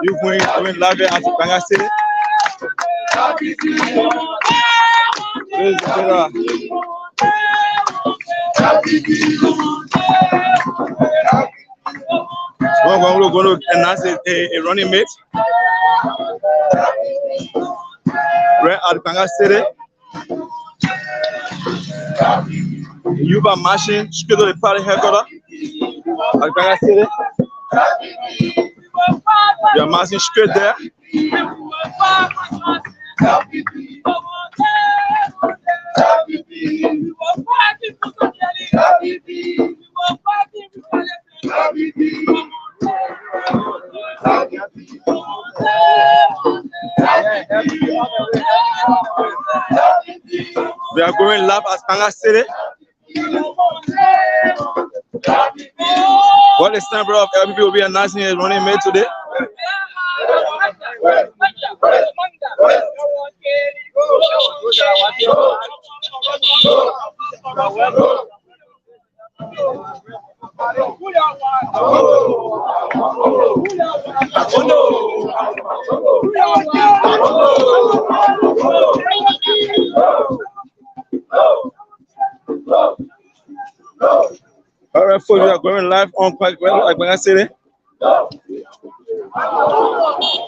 You going live at Banga City. We're going to announce a running mate. Right at Banga City. You are marching straight to the party headquarters at Banga City. You are marching straight there. We are going live at Banga City. What is number of LPP will be announcing his running mate today? All right, folks, we are going live on Banga City.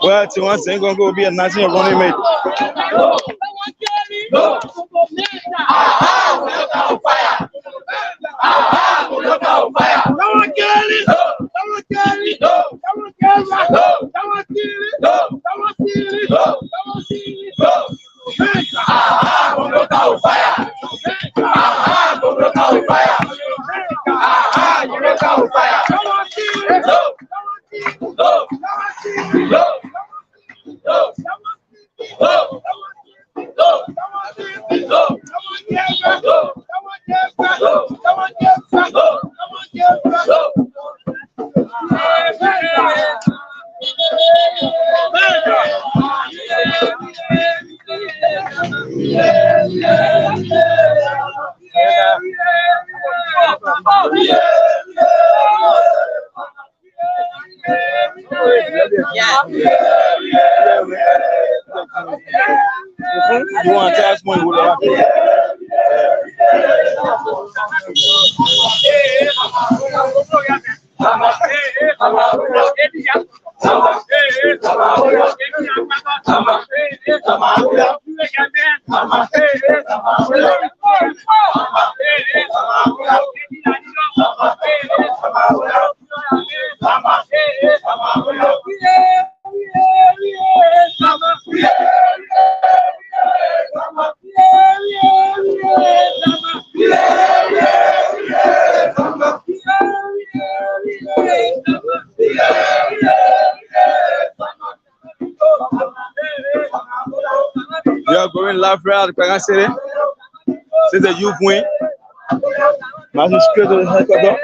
Well, once again, going to be announcing a running mate. You want to ask money? We are going live right at Banga City. Since the youth win, marching straight to the headquarters.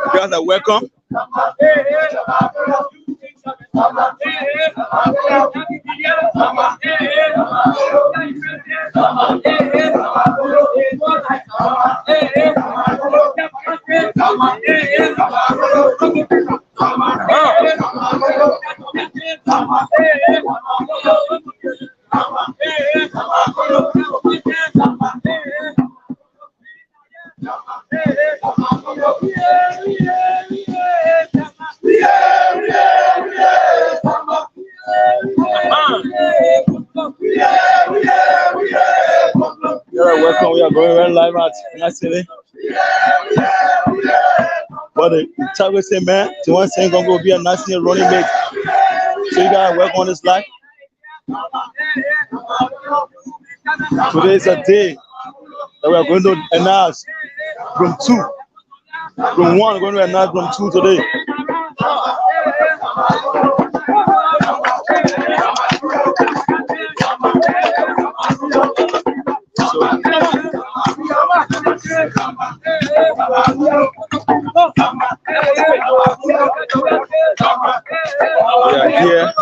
You guys are welcome. Welcome. We are going right live at Banga City. But the target say, man, to one saying going to be a national running mate. So you guys work on this live. Today is a day that we are going to announce from 2. From 1, we're going to announce from 2 today. Here.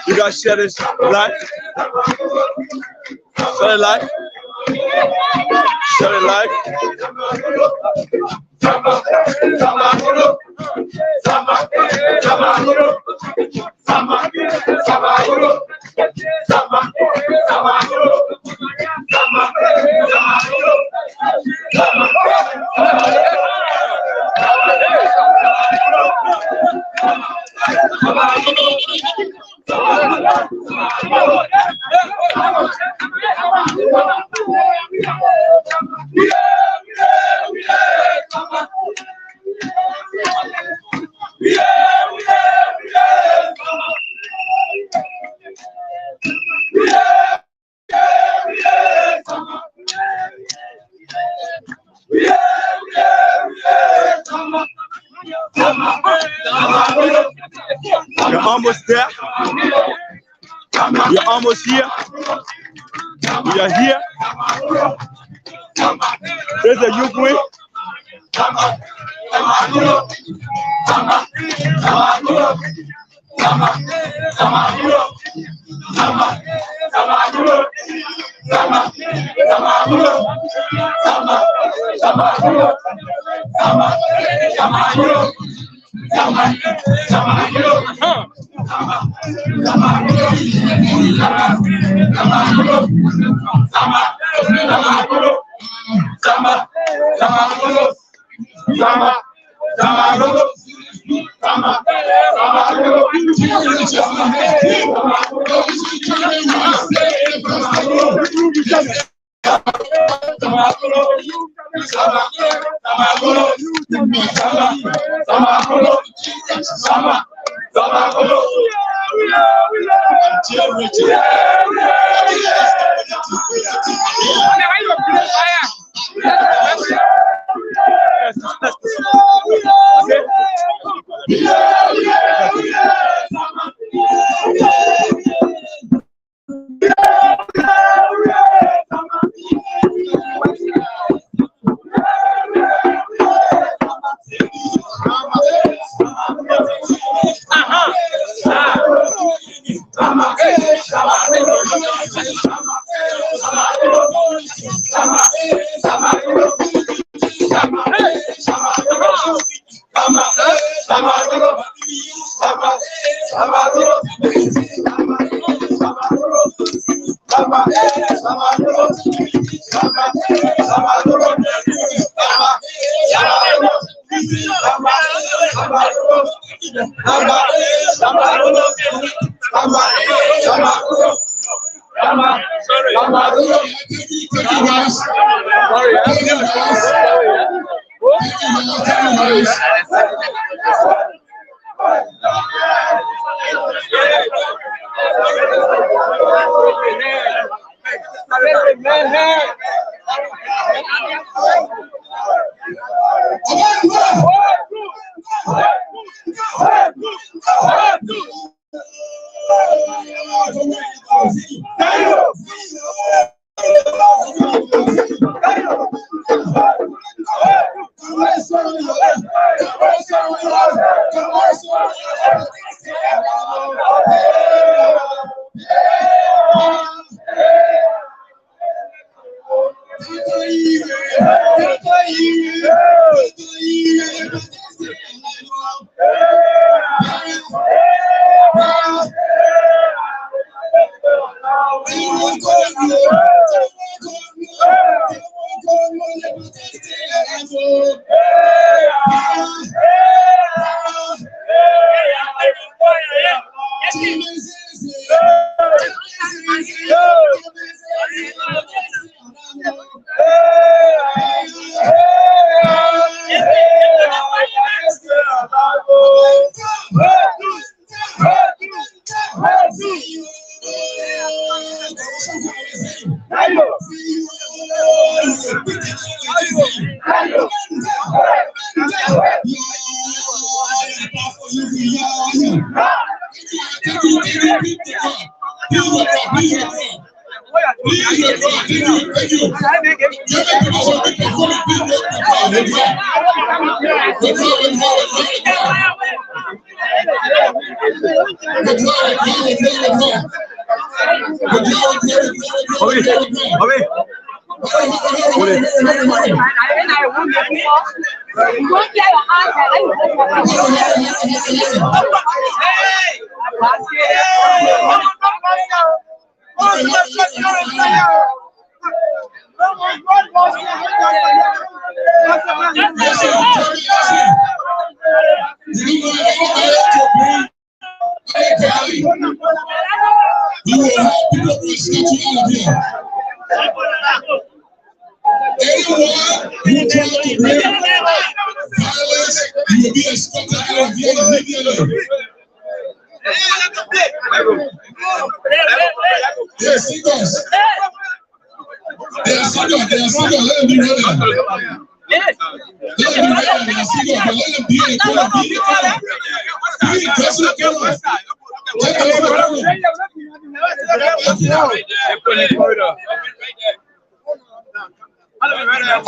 You guys share this live. Share it live. Share it live. You're almost there. You're almost here. We are here. There's a youth wing.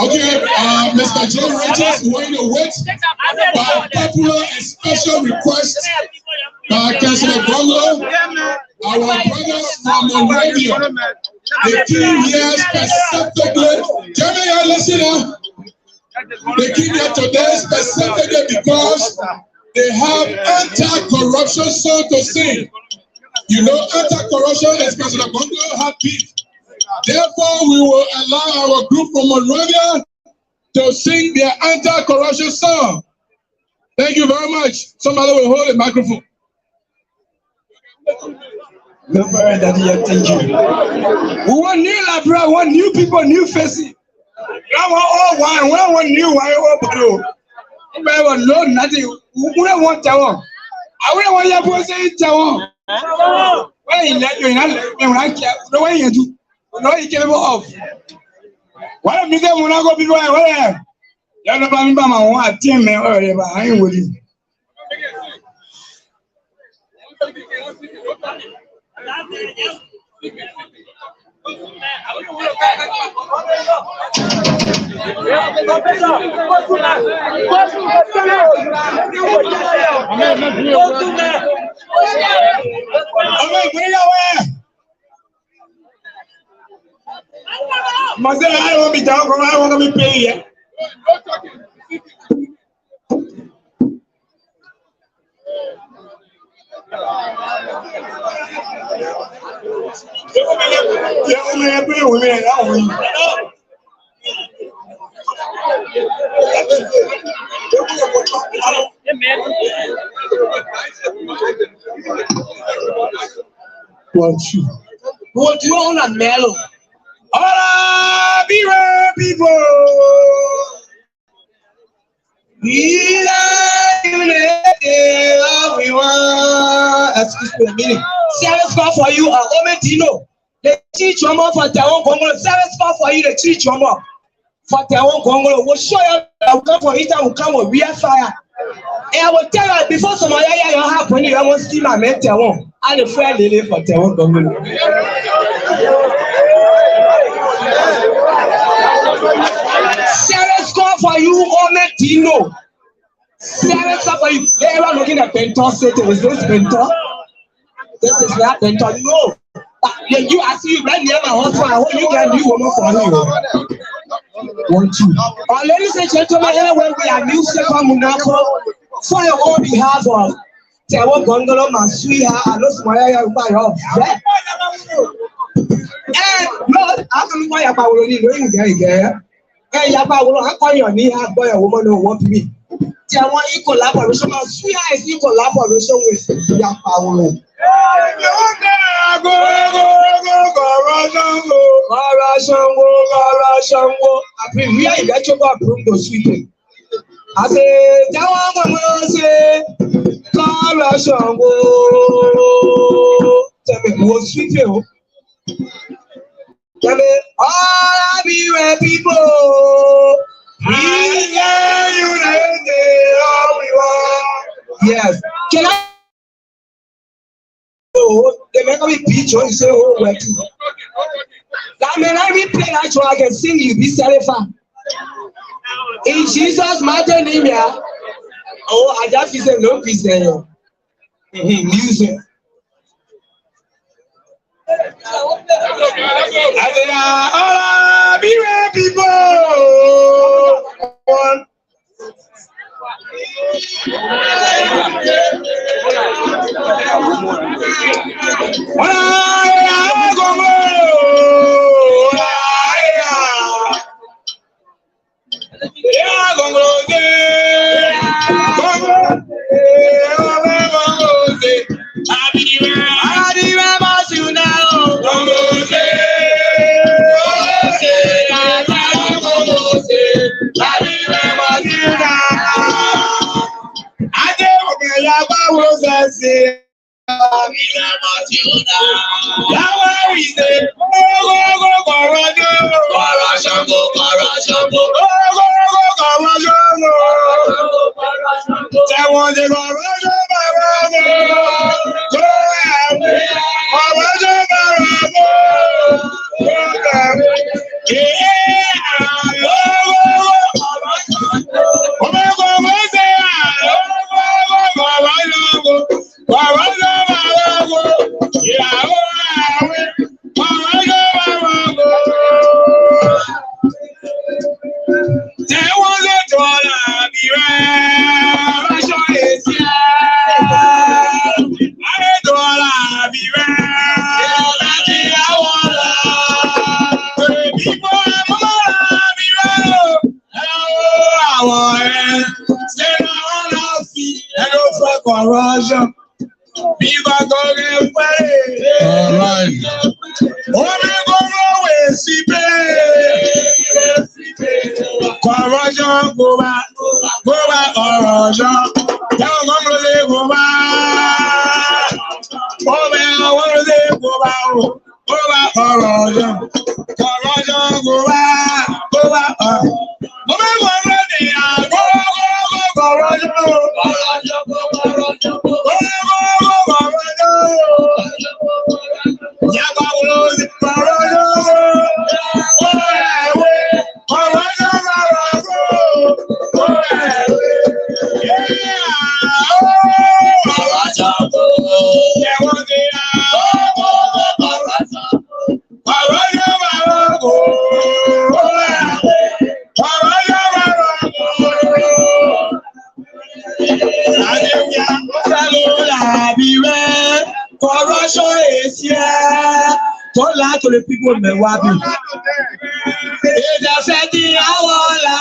Okay, Mr. John Rogers, we're going to wait by popular and special request by Cllr GONGLOE, our brothers from Monrovia. The team here specifically, Jeremy, listen up. They came here today specifically because they have anti-corruption song to sing. You know, anti-corruption is Cllr GONGLOE have beat. Therefore, we will allow our group from Monrovia to sing their anti-corruption song. Thank you very much. Somebody will hold the microphone. Thank you. We want new Labra, we want new people, new faces. I want all one, we want new one, all blue. We want no nothing. We don't want Taiwan. I wouldn't want your boy say Taiwan. Why you let you the way you do? No, you can't off. Why don't you say when I go before I wear? You're not going to buy my one team, man, or whatever. I ain't with you. Myself, I don't want to be down from I want to be paid. What you want on mellow? All people. We want. Excuse me a minute. Service call for you. Ometino. The teach your mom for Taiwan GONGLOE. Service call for you. The teach your mom for Taiwan GONGLOE. We'll show you. I will come for it. I will come with real fire. And I will tell you before some of you happen. I want to see my men Taiwan. And the friend lady for Cllr GONGLOE. Serious call for you, Ome Tino. Serious call for you. They were looking at Pentor Satan. Is this Pentor? This is not Pentor. No. You I see you right near my husband. I hope you can do one for me. 1, 2. Ladies and gentlemen, anyway, we are music from Monaco for your own behalf of Cllr GONGLOE, my sweetheart. I know Smaya by your friend. Lord, I'm going to buy a power in the ring. Hey, Yaba will not call your knee hard boy, a woman who want me. Tell one equal collaboration, my sweetheart is equal collaboration with Yapa. I mean, we are in that you got room to sweeping. I say, say, tell me, what sweeping? Tell me, all be where people. We are united, all we want. Yes. Can I? They make me pitch or you say, oh, where to? That mean I be play that so I can sing you, be celebration. In Jesus' mighty name, yeah. Oh, I just say no peace there. Music. I said, all be where people. To the people in Milwaukee. It just said the Awala.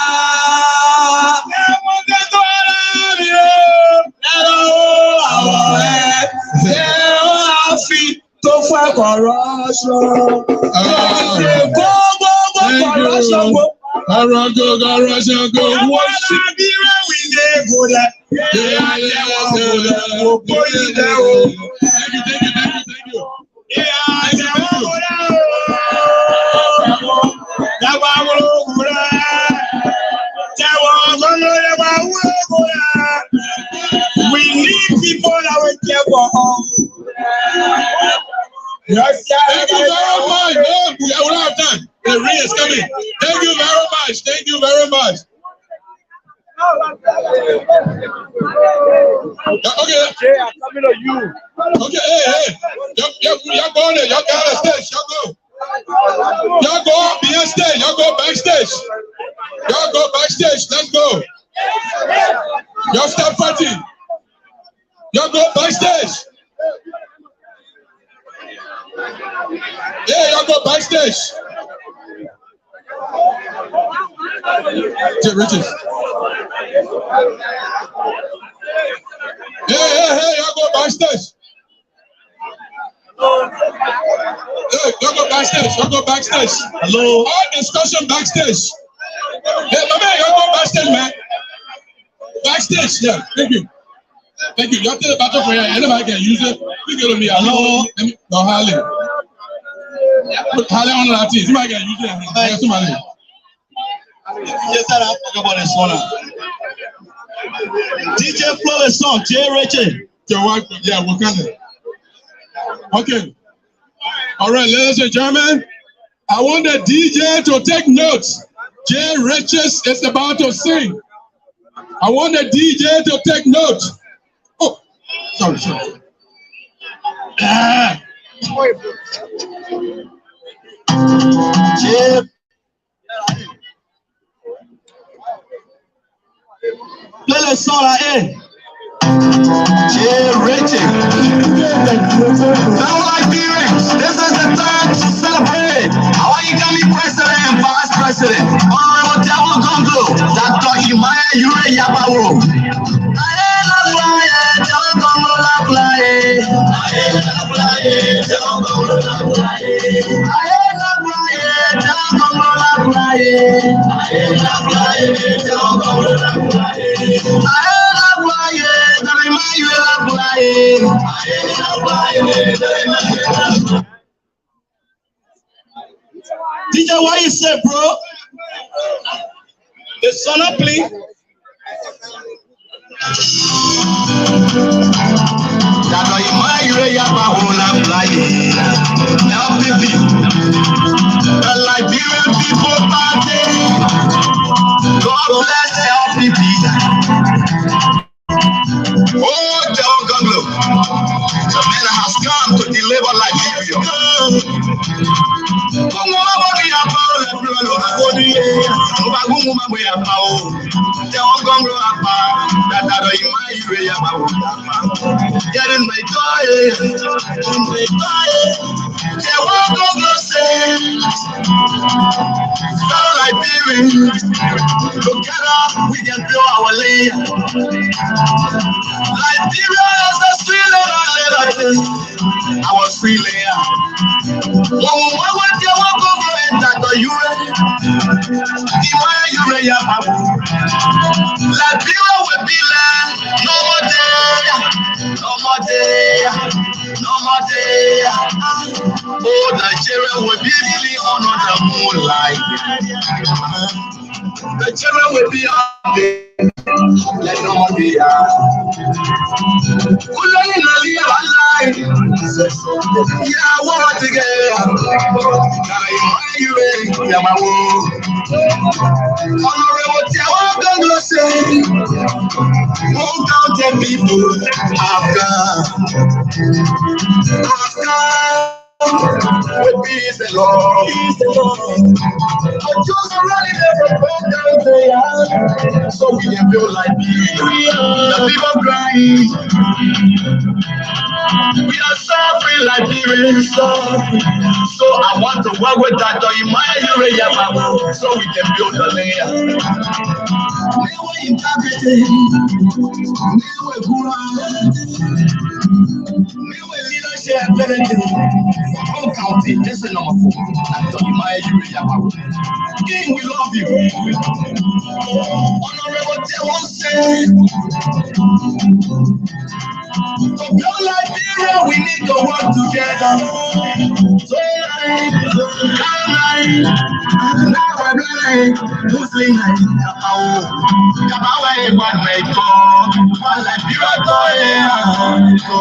We need people that will care for us. Thank you very much. No, we don't have time. The ring is coming. Thank you very much. Thank you very much. Okay. I'm coming to you. Okay, hey. Y'all go on there. Y'all go on the stage. Y'all go. Y'all go behind stage. Y'all go backstage. Y'all go backstage. Let's go. Y'all stop fighting. Y'all go backstage. Yeah, y'all go backstage. Richard. Hey, y'all go backstage. Hey, y'all go backstage. Y'all go backstage. Hello. All discussion backstage. Hey, my man, y'all go backstage, man. Backstage, yeah. Thank you. Thank you. Y'all take the battle for you. Anybody can use it. Please get on me. Hello. No, Harley. Put Harley on that team. Somebody can use it. Somebody. Just that I talk about this one. DJ flow a song. Jay Richard. Yeah, we're coming. Okay. All right, ladies and gentlemen. I want the DJ to take notes. Jay Richards is about to sing. I want the DJ to take notes. Oh, sorry. Jay. Play the song like Jay Richard. Sound like D-Rich. This is the time to celebrate. How are you gonna be president and vice president? Honorable Cllr GONGLOE. Dr. Imaya Yure Yabawo. DJ, what you say, bro? The son of please. LPP, the Liberian People Party. God bless LPP. Oh, Cllr GONGLOE, the man has come to deliver Liberia. Together we can build our land. Liberia is the sweet land. I was free land. Liberia will be land. No more day. No more day. No more day. Oh, Nigeria will be really under the moonlight. The children will be on the let no more be yeah, we're together. Honorable Cllr GONGLOE say, won't count the people with peace and love. I'm just running every country, so we can feel like the people crying. We are suffering like Liberians, so I want to work with Dr. Imaya Yure Yabawo, so we can build the land. Home County, this is number 4. Dr. Imaya Yure Yabawo. King, we love you. Honorable Cllr say, to build Liberia, we need to work together. So now we're blind, Muslim night. Yabawo one may go, one Liberia go.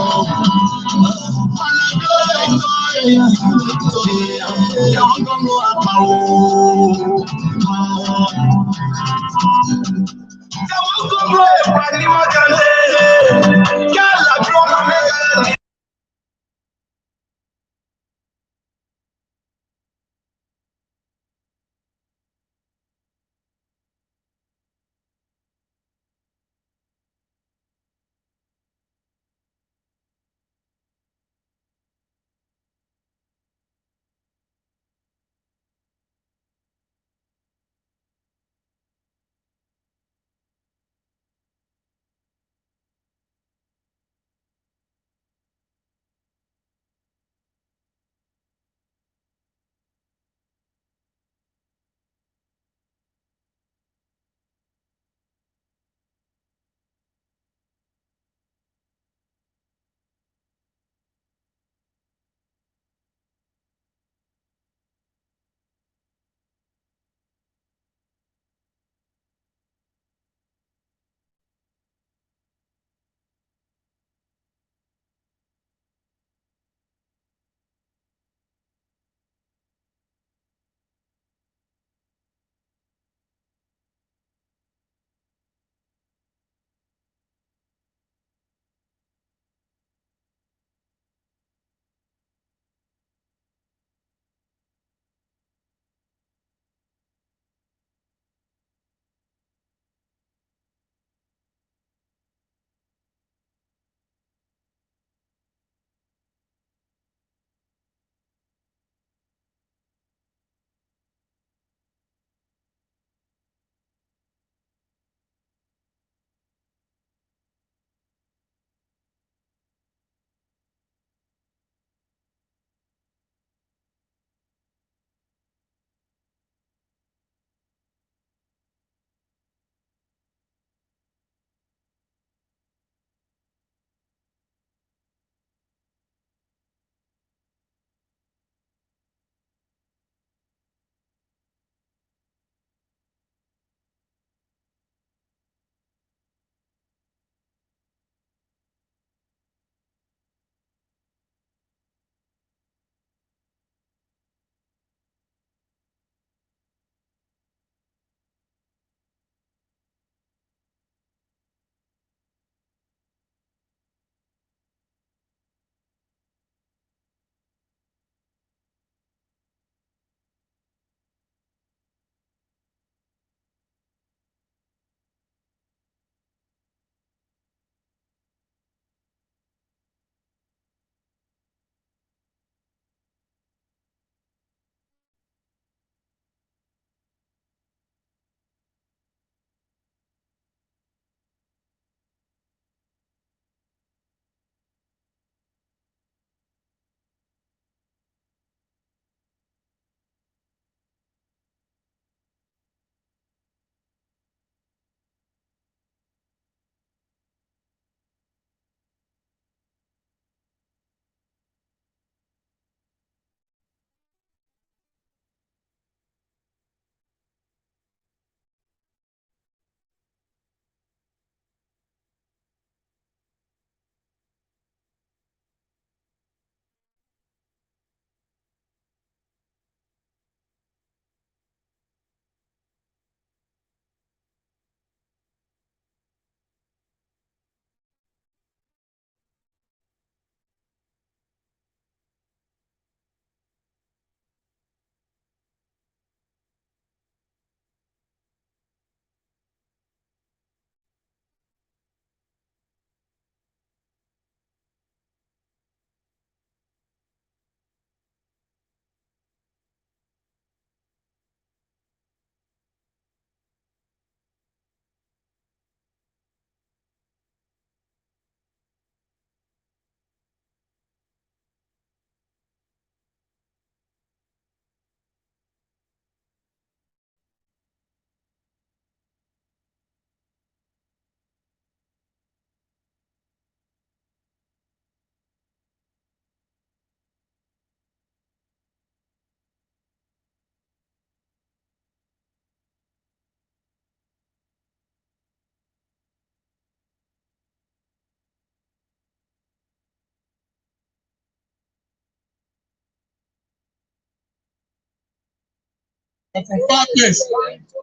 from far place.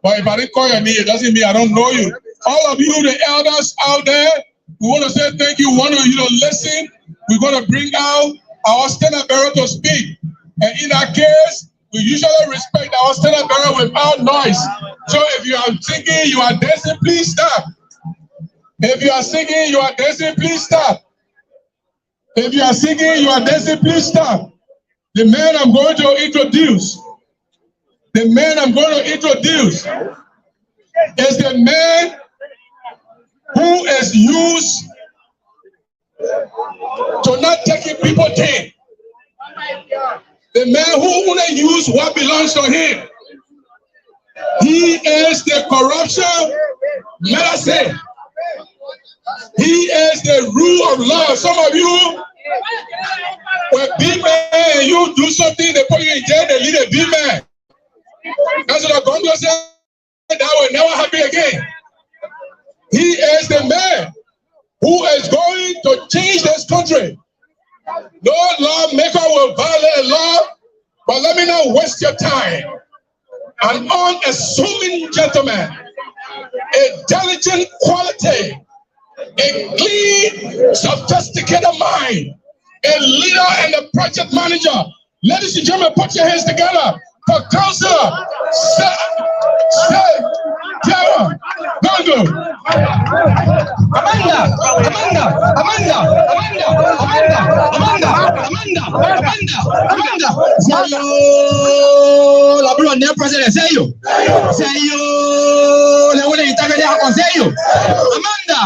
But if I didn't call your name, it doesn't mean I don't know you. All of you, the elders out there, we want to say thank you. We want to, listen. We're going to bring out our standard bearer to speak. And in that case, we usually respect our standard bearer without noise. So if you are singing, you are dancing, please stop. If you are singing, you are dancing, please stop. If you are singing, you are dancing, please stop. The man I'm going to introduce, is the man who is used to not taking people things. The man who wouldn't use what belongs to him. He is the corruption, let us say. He is the rule of law. Some of you, when B-man, you do something, they put you in jail, they lead a B-man. That's what Gongloo said, that will never happen again. He is the man who is going to change this country. No lawmaker will violate law, but let me not waste your time. An unassuming gentleman, a diligent quality, a clean, sophisticated mind, a leader and a project manager. Ladies and gentlemen, put your hands together for Councillor Cllr GONGLOE. Amanda. Say yo, la bro, ne president. Say yo. Le wole itaka de ako. Say yo. Amanda.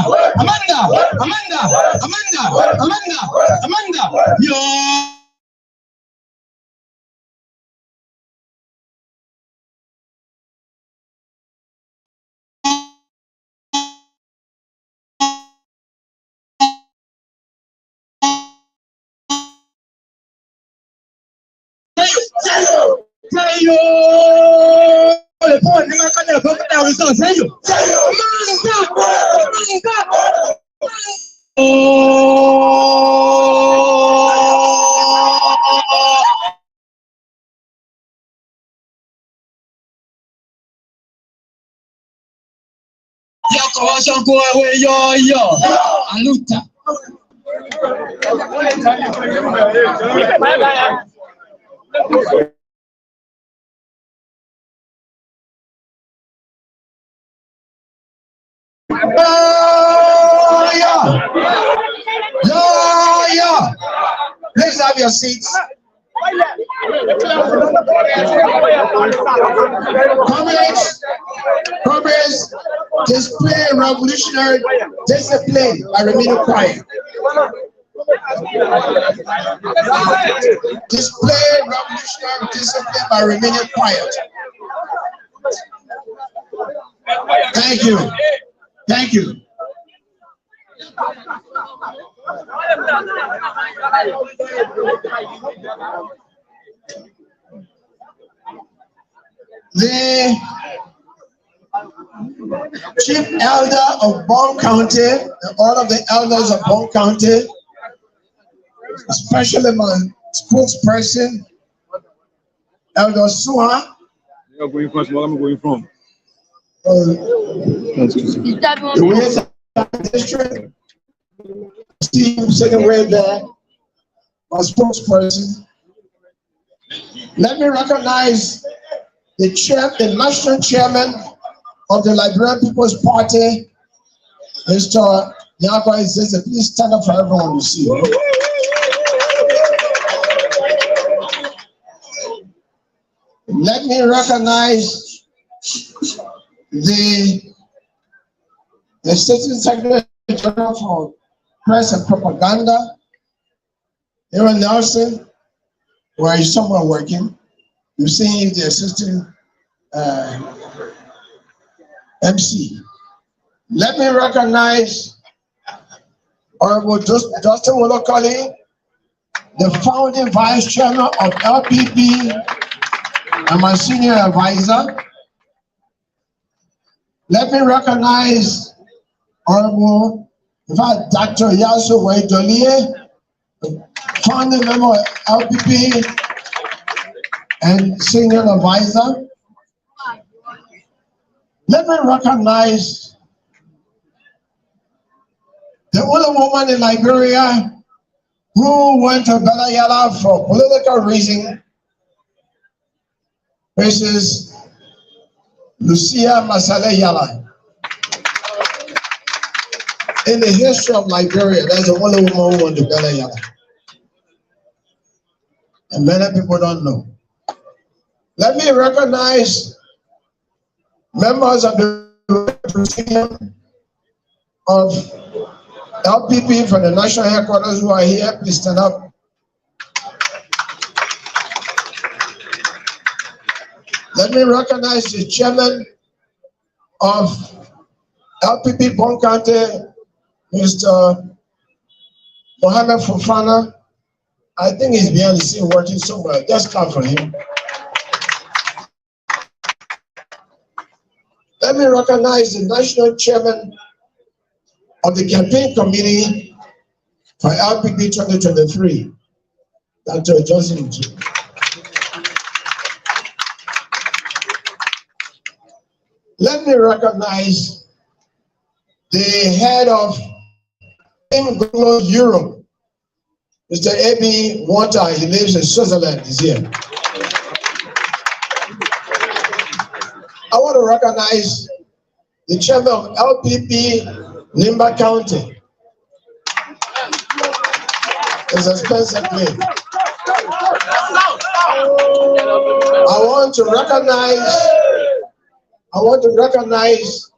Yo. Say yo. Le boy, ne m'a connaît pas dans le sens. Say yo. Yo. Aluta. Yeah. Please have your seats. Comrades, display revolutionary discipline by remaining quiet. Display revolutionary discipline by remaining quiet. Thank you. The Chief Elder of Bond County, and all of the elders of Bond County, especially my spokesperson, Elder Suha. You're going first. Where am I going from? The West District. See him sitting right there, my spokesperson. Let me recognize the national chairman of the Liberian People's Party, Mr. Yaba Izeze. Please stand up for everyone to see. Let me recognize the Assistant Secretary General for Press and Propaganda, Aaron Nelson, where he's somewhere working. You're seeing the Assistant MC. Let me recognize Honorable Justin Wolokoli, the founding Vice Chairman of LPP and my senior advisor. Let me recognize Honorable Dr. Yasu Waidolie, founding member of LPP and senior advisor. Let me recognize the only woman in Liberia who went to Belayala for political reason, Mrs. Lucia Masale Yala. In the history of Liberia, there's the only woman who went to Belayala. And many people don't know. Let me recognize members of the presidium of LPP from the national headquarters who are here. Please stand up. Let me recognize the chairman of LPP Bon County, Mr. Mohammed Fofana. I think he's behind the scene working somewhere. Just clap for him. Let me recognize the national chairman of the campaign committee for LPP 2023, Dr. Johnson. Let me recognize the head of Cllr GONGLOE Europe, Mr. A.B. Wanta. He lives in Switzerland. He's here. I want to recognize the chairman of LPP Nimba County. It's a expensive name. I want to recognize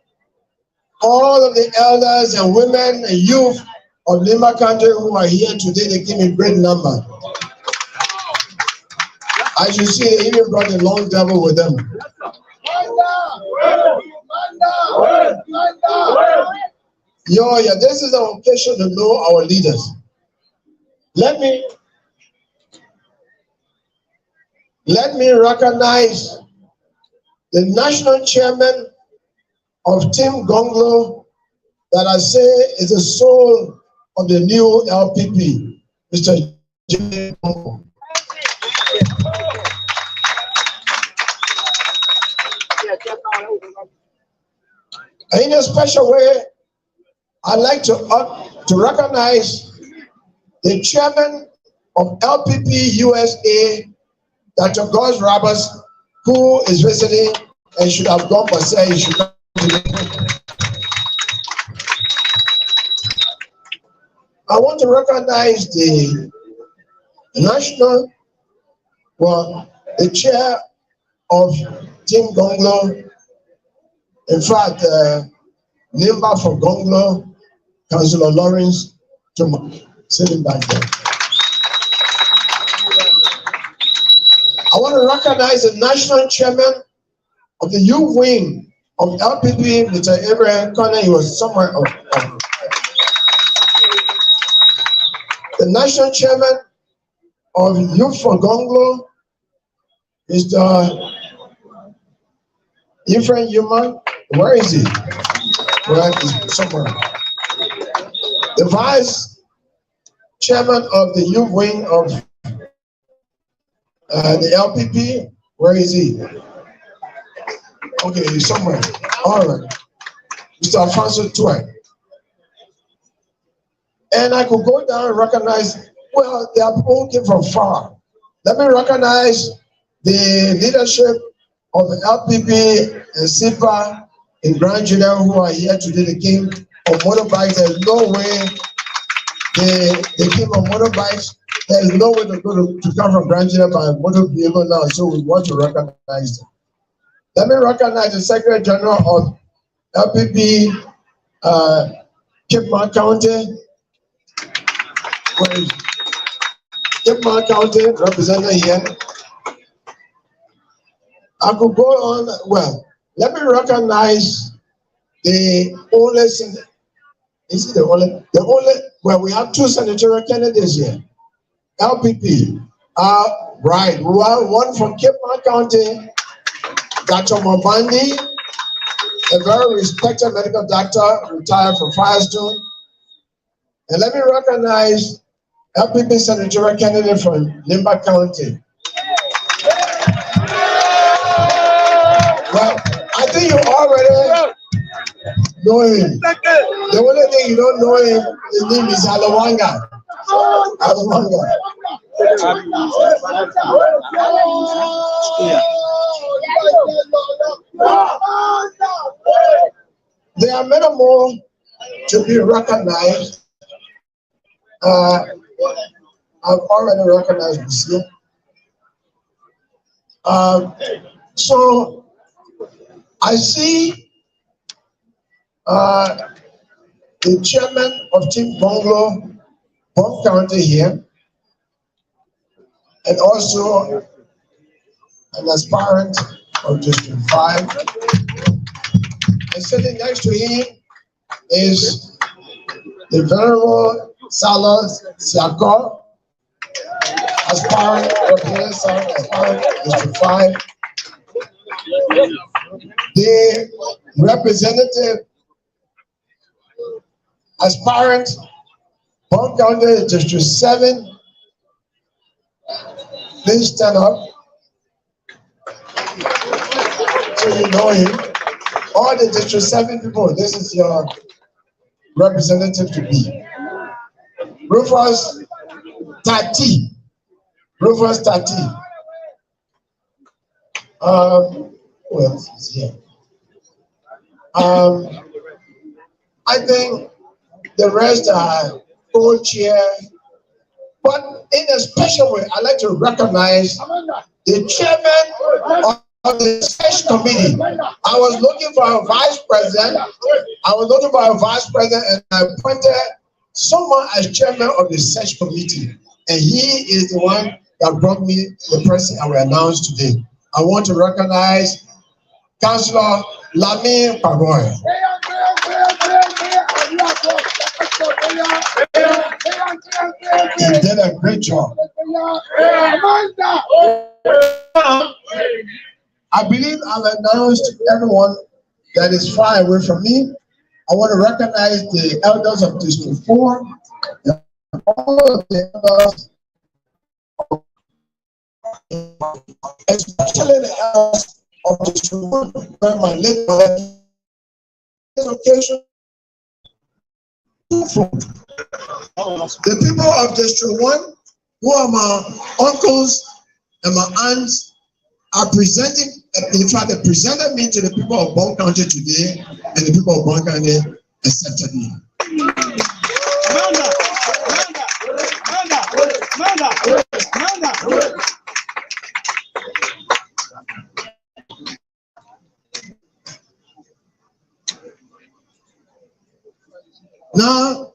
all of the elders and women and youth of Nimba County who are here today. They came in great number. As you see, they even brought the long devil with them. Yeah, this is an occasion to know our leaders. Let me recognize the national chairman of Cllr GONGLOE that I say is the soul of the new LPP, Mr. J. In a special way, I'd like to recognize the chairman of LPP USA, Dr. Gause Roberts, who is visiting and should have gone, but say he should come today. I want to recognize the national, the chair of Cllr GONGLOE. In fact, Nimba for GONGLOE, Councillor Lawrence, sitting back there. I want to recognize the national chairman of the youth wing of LPP, Mr. Abraham Connor. He was somewhere. The national chairman of Youth for GONGLOE, Mr. Ephraim Human. Where is he? Right, he's somewhere. The vice chairman of the youth wing of the LPP. Where is he? Okay, he's somewhere. All right. Mr. Alfonso Tuay. And I could go down and recognize, well, they are people who came from far. Let me recognize the leadership of the LPP and SIPA in Grand Junior who are here today. They came on motorbikes. There's no way they came on motorbikes. There's no way to come from Grand Junior by motor vehicle now, so we want to recognize them. Let me recognize the Secretary General of LPP Kipman County. Where is Kipman County represented here? I could go on. Well, let me recognize the only, is it the only, well, we have two senatorial candidates here. LPP, right, we have one from Kipman County, Dr. Mobandi, a very respected medical doctor, retired from Firestone. And let me recognize LPP senatorial candidate from Nimba County. Well, I think you already know him. The only thing you don't know him, his name is Alawanga. Alawanga. There are many more to be recognized. I've already recognized this year. So I see the chairman of Team Gongloe County here, and also an aspirant of District 5. And sitting next to him is the Venerable Salas Siako, aspirant of District 5. The representative aspirant Bond County District 7. Please stand up so you know him. All the District 7 people, this is your representative to be. Rufus Tati. Rufus Tati. Who else is here? I think the rest are co-chair, but in a special way, I'd like to recognize the chairman of the search committee. I was looking for a vice president. And I appointed someone as chairman of the search committee. And he is the one that brought me the person I will announce today. I want to recognize Councillor Lami Pagoy. He did a great job. I believe I've announced to everyone that is far away from me. I want to recognize the elders of District 4, and all of the elders, especially the elders of District 1, where my late mother, this occasion, the people of District 1, who are my uncles and my aunts, are presenting, in fact, they presented me to the people of Bond County today, and the people of Bond County accepted me. Now,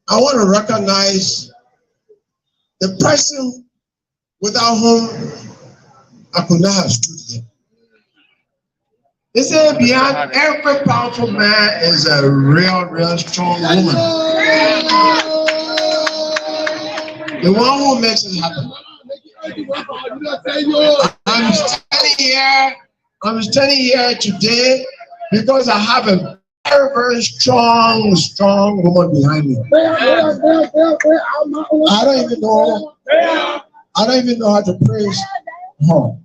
I want to recognize the person without whom I could not have stood here. They say behind every powerful man is a real strong woman. The one who makes it happen. I'm standing here today because I have a very strong woman behind me. I don't even know how to praise her.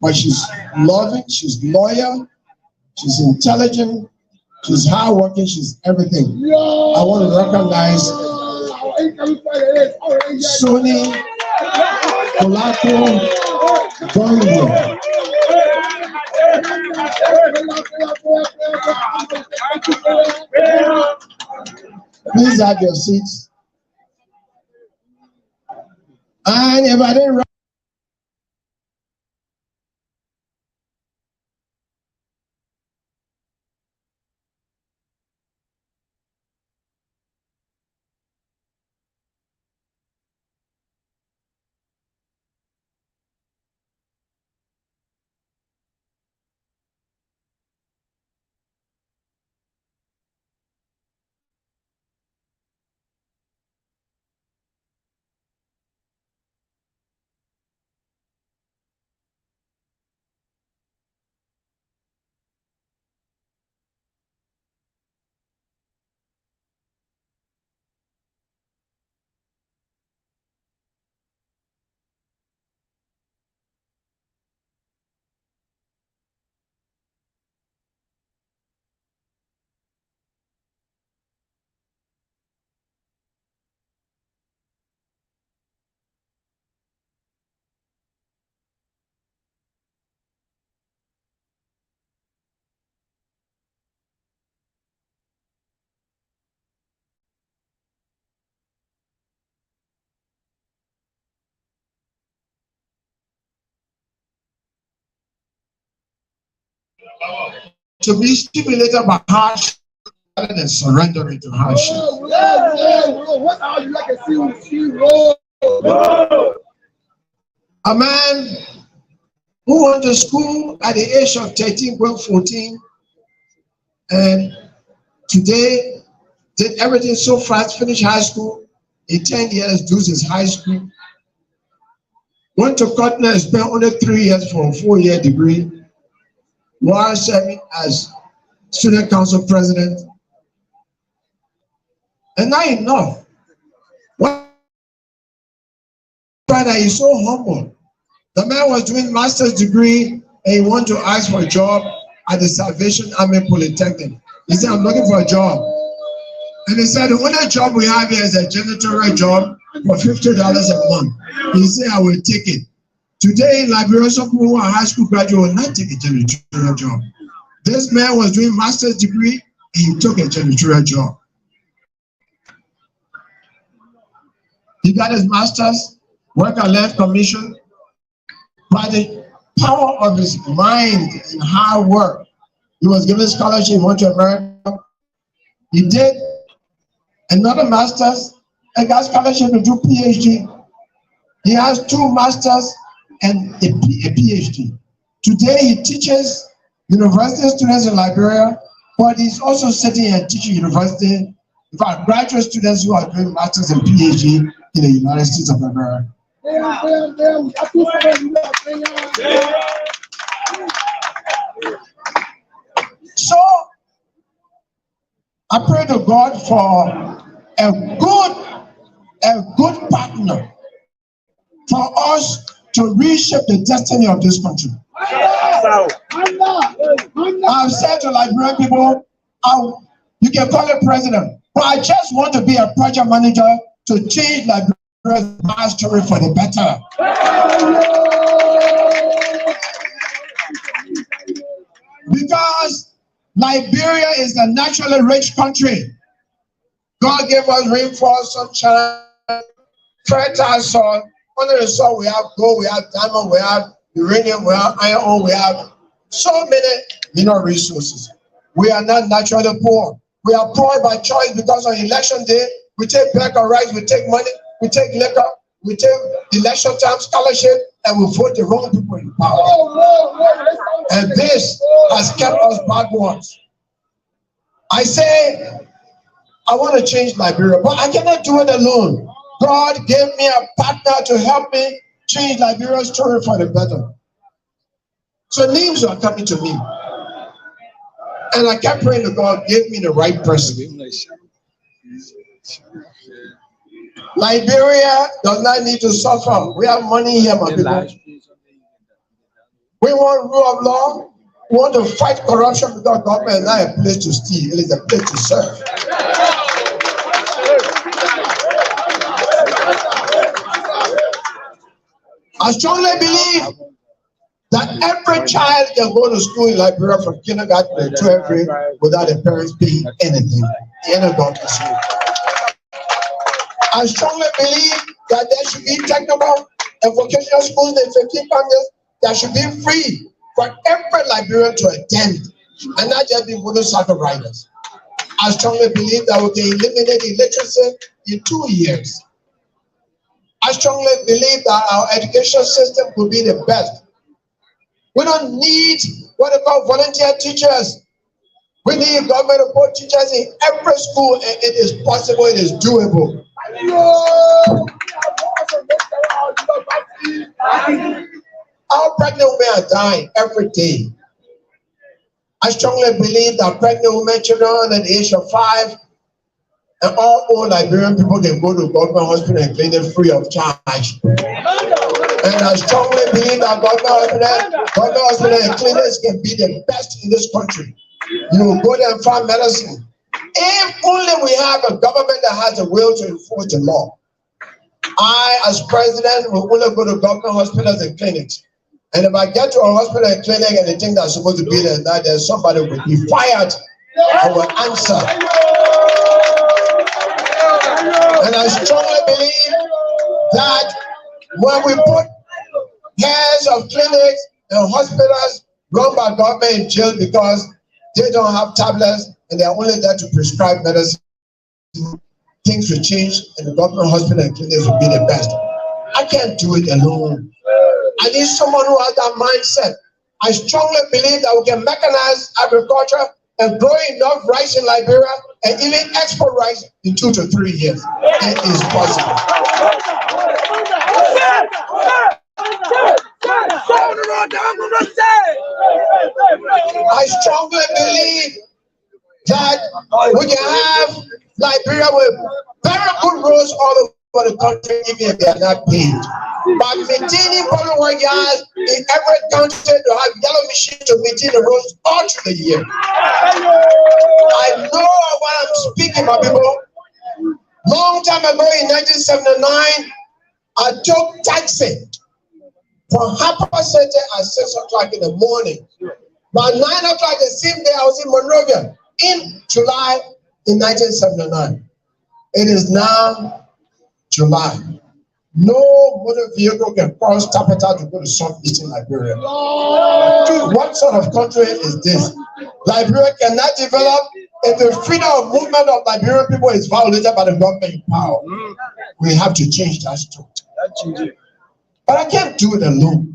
But she's loving, she's loyal, she's intelligent, she's hardworking, she's everything. I want to recognize Sony Cllr GONGLOE. Please have your seats. And if I didn't to be stimulated by hardship rather than surrendering to hardship. What are you like a sea? A man who went to school at the age of 13, going 14, and today did everything so fast, finished high school, in 10 years, do his high school, went to Cllr and spent only 3 years for a 4-year degree, while serving as student council president. And not enough. One brother is so humble. The man was doing master's degree and he wanted to ask for a job at the Salvation Army Polytechnic. He said, I'm looking for a job. And he said, the only job we have here is a janitorial job for $50 a month. He said, I will take it. Today in Liberia, some people who are high school graduates will not take a janitorial job. This man was doing master's degree and he took a janitorial job. He got his master's, worked at Land Commission. By the power of his mind and hard work, he was given a scholarship, he went to America. He did another master's and got scholarship to do PhD. He has 2 masters and a PhD. Today he teaches university students in Liberia, but he's also sitting and teaching university, in fact, graduate students who are doing masters and PhD in the United States of America. So I pray to God for a good partner for us to reshape the destiny of this country. I've said to Liberian people, you can call it president, but I just want to be a project manager to change Liberia's story for the better. Because Liberia is a naturally rich country. God gave us rainfall, sunshine, fertile soil. Under the soil we have gold, we have diamond, we have uranium, we have iron ore, we have so many mineral resources. We are not naturally poor. We are poor by choice because on election day, we take back our rights, we take money, we take liquor, we take election time scholarship, and we vote the wrong people in power. And this has kept us backwards. I say, I want to change Liberia, but I cannot do it alone. God gave me a partner to help me change Liberia's story for the better. So names are coming to me. And I kept praying to God, give me the right person. Liberia does not need to suffer. We have money here, my people. We want rule of law. We want to fight corruption because government is not a place to steal. It is a place to serve. I strongly believe that every child can go to school in Liberia from kindergarten to 12th grade without their parents paying anything. I strongly believe that there should be technical and vocational schools in 15 counties that should be free for every Liberian to attend and not just be motorcycle riders. I strongly believe that we can eliminate illiteracy in 2 years. I strongly believe that our education system could be the best. We don't need what they call volunteer teachers. We need government to put teachers in every school, and it is possible, it is doable. Our pregnant women are dying every day. I strongly believe that pregnant women, children under the age of 5, and all old Liberian people can go to government hospital and clinic free of charge. And I strongly believe that government hospital and clinics can be the best in this country. You will go there and find medicine. If only we have a government that has the will to enforce the law. I, as president, will only go to government hospitals and clinics. And if I get to a hospital and clinic and they think that's supposed to be there, that there's somebody who will be fired, I will answer. And I strongly believe that when we put heads of clinics and hospitals run by government in jail because they don't have tablets and they're only there to prescribe medicine. Things will change and the government hospital and clinics will be the best. I can't do it alone. I need someone who has that mindset. I strongly believe that we can mechanize agriculture and grow enough rice in Liberia and even export rice in 2 to 3 years. It is possible. I strongly believe that we can have Liberia with very good roads all over the country, even if they are not paved. By maintaining public work yards in every country to have yellow machines to maintain the roads all through the year. I know what I'm speaking, my people. Long time ago in 1979, I took taxi from Harper Center at 6 o'clock in the morning. By 9 o'clock the same day, I was in Monrovia in July in 1979. It is now July. No motor vehicle can cross Tapata to go to southeastern Liberia. What sort of country is this? Liberia cannot develop if the freedom of movement of Liberian people is violated by the government in power. We have to change that story. But I can't do it alone.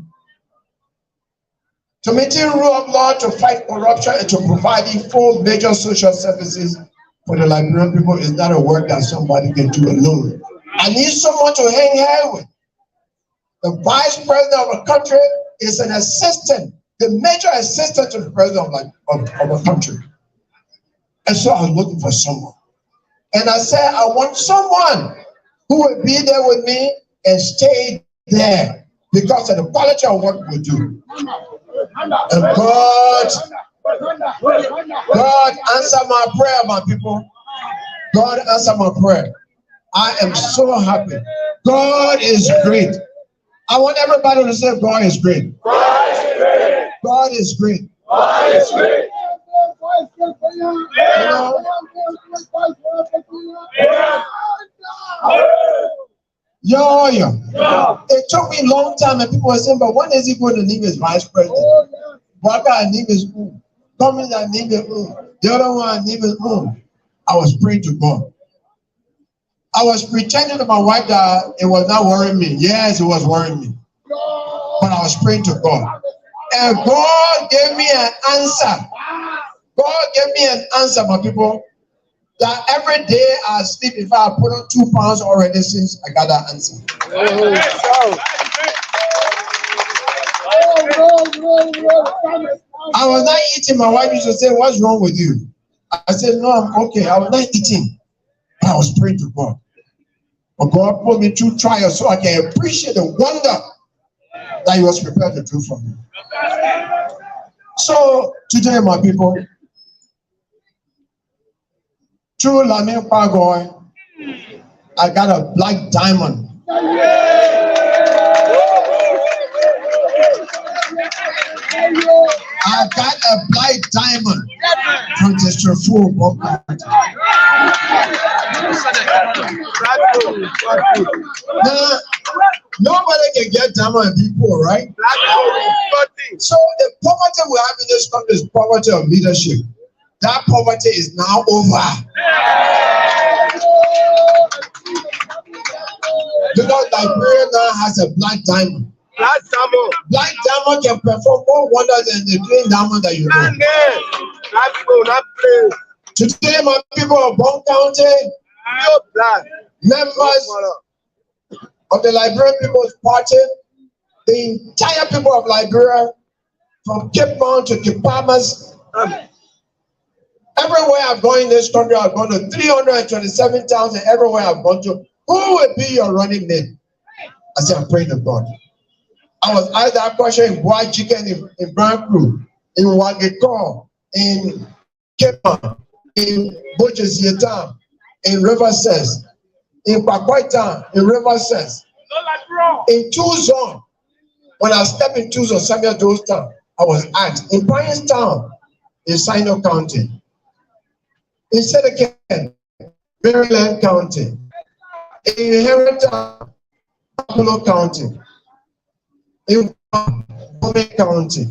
To maintain rule of law, to fight corruption, and to provide full major social services for the Liberian people is not a work that somebody can do alone. I need someone to hang out with. The vice president of a country is an assistant, the major assistant to the president of a country. And so I was looking for someone. And I said, I want someone who will be there with me and stay there because of the quality of what we do. And God answered my prayer, my people. God answered my prayer. I am so happy. God is great. I want everybody to say God is great. God is great. God is great. God is great. It took me a long time and people were saying, but when is he going to name his vice president? What guy name is who? Governor name is who? The other one name is who? I was praying to God. I was pretending to my wife that it was not worrying me. Yes, it was worrying me. But I was praying to God. And God gave me an answer. God gave me an answer, my people. That every day I sleep, if I put on 2 pounds already since I got that answer. I was not eating. My wife used to say, what's wrong with you? I said, no, I'm okay. I was not eating. But I was praying to God. But God put me through trials so I can appreciate the wonder that He was prepared to do for me. So today, my people, through Lamin Pagoy, I got a black diamond. I got a black diamond from District 4. Now, nobody can get diamond in people, right? So the poverty we have in this country is poverty of leadership. That poverty is now over. Because Liberia now has a black diamond. Black diamond can perform more wonders than the green diamond that you know. Today, my people of Bon County, members of the Liberian People's Party, the entire people of Liberia, from Cape Mount to Cape Palmas, everywhere I've gone in this country, I've gone to 327 towns, and everywhere I've gone to, who will be your running mate? I said, I'm praying to God. I was asked that question in White Chicken, in Brand Crew, in Wagikor, in Cape Mount, in Butchers Town, in River Cess, in Pakwai Town, in River Cess, in Tucson. When I stepped in Tucson, Samuel Jones Town, I was asked in Pines Town, in Sino County, in Seneca, Maryland County, in Harrington, Apollo County, in Bowman County,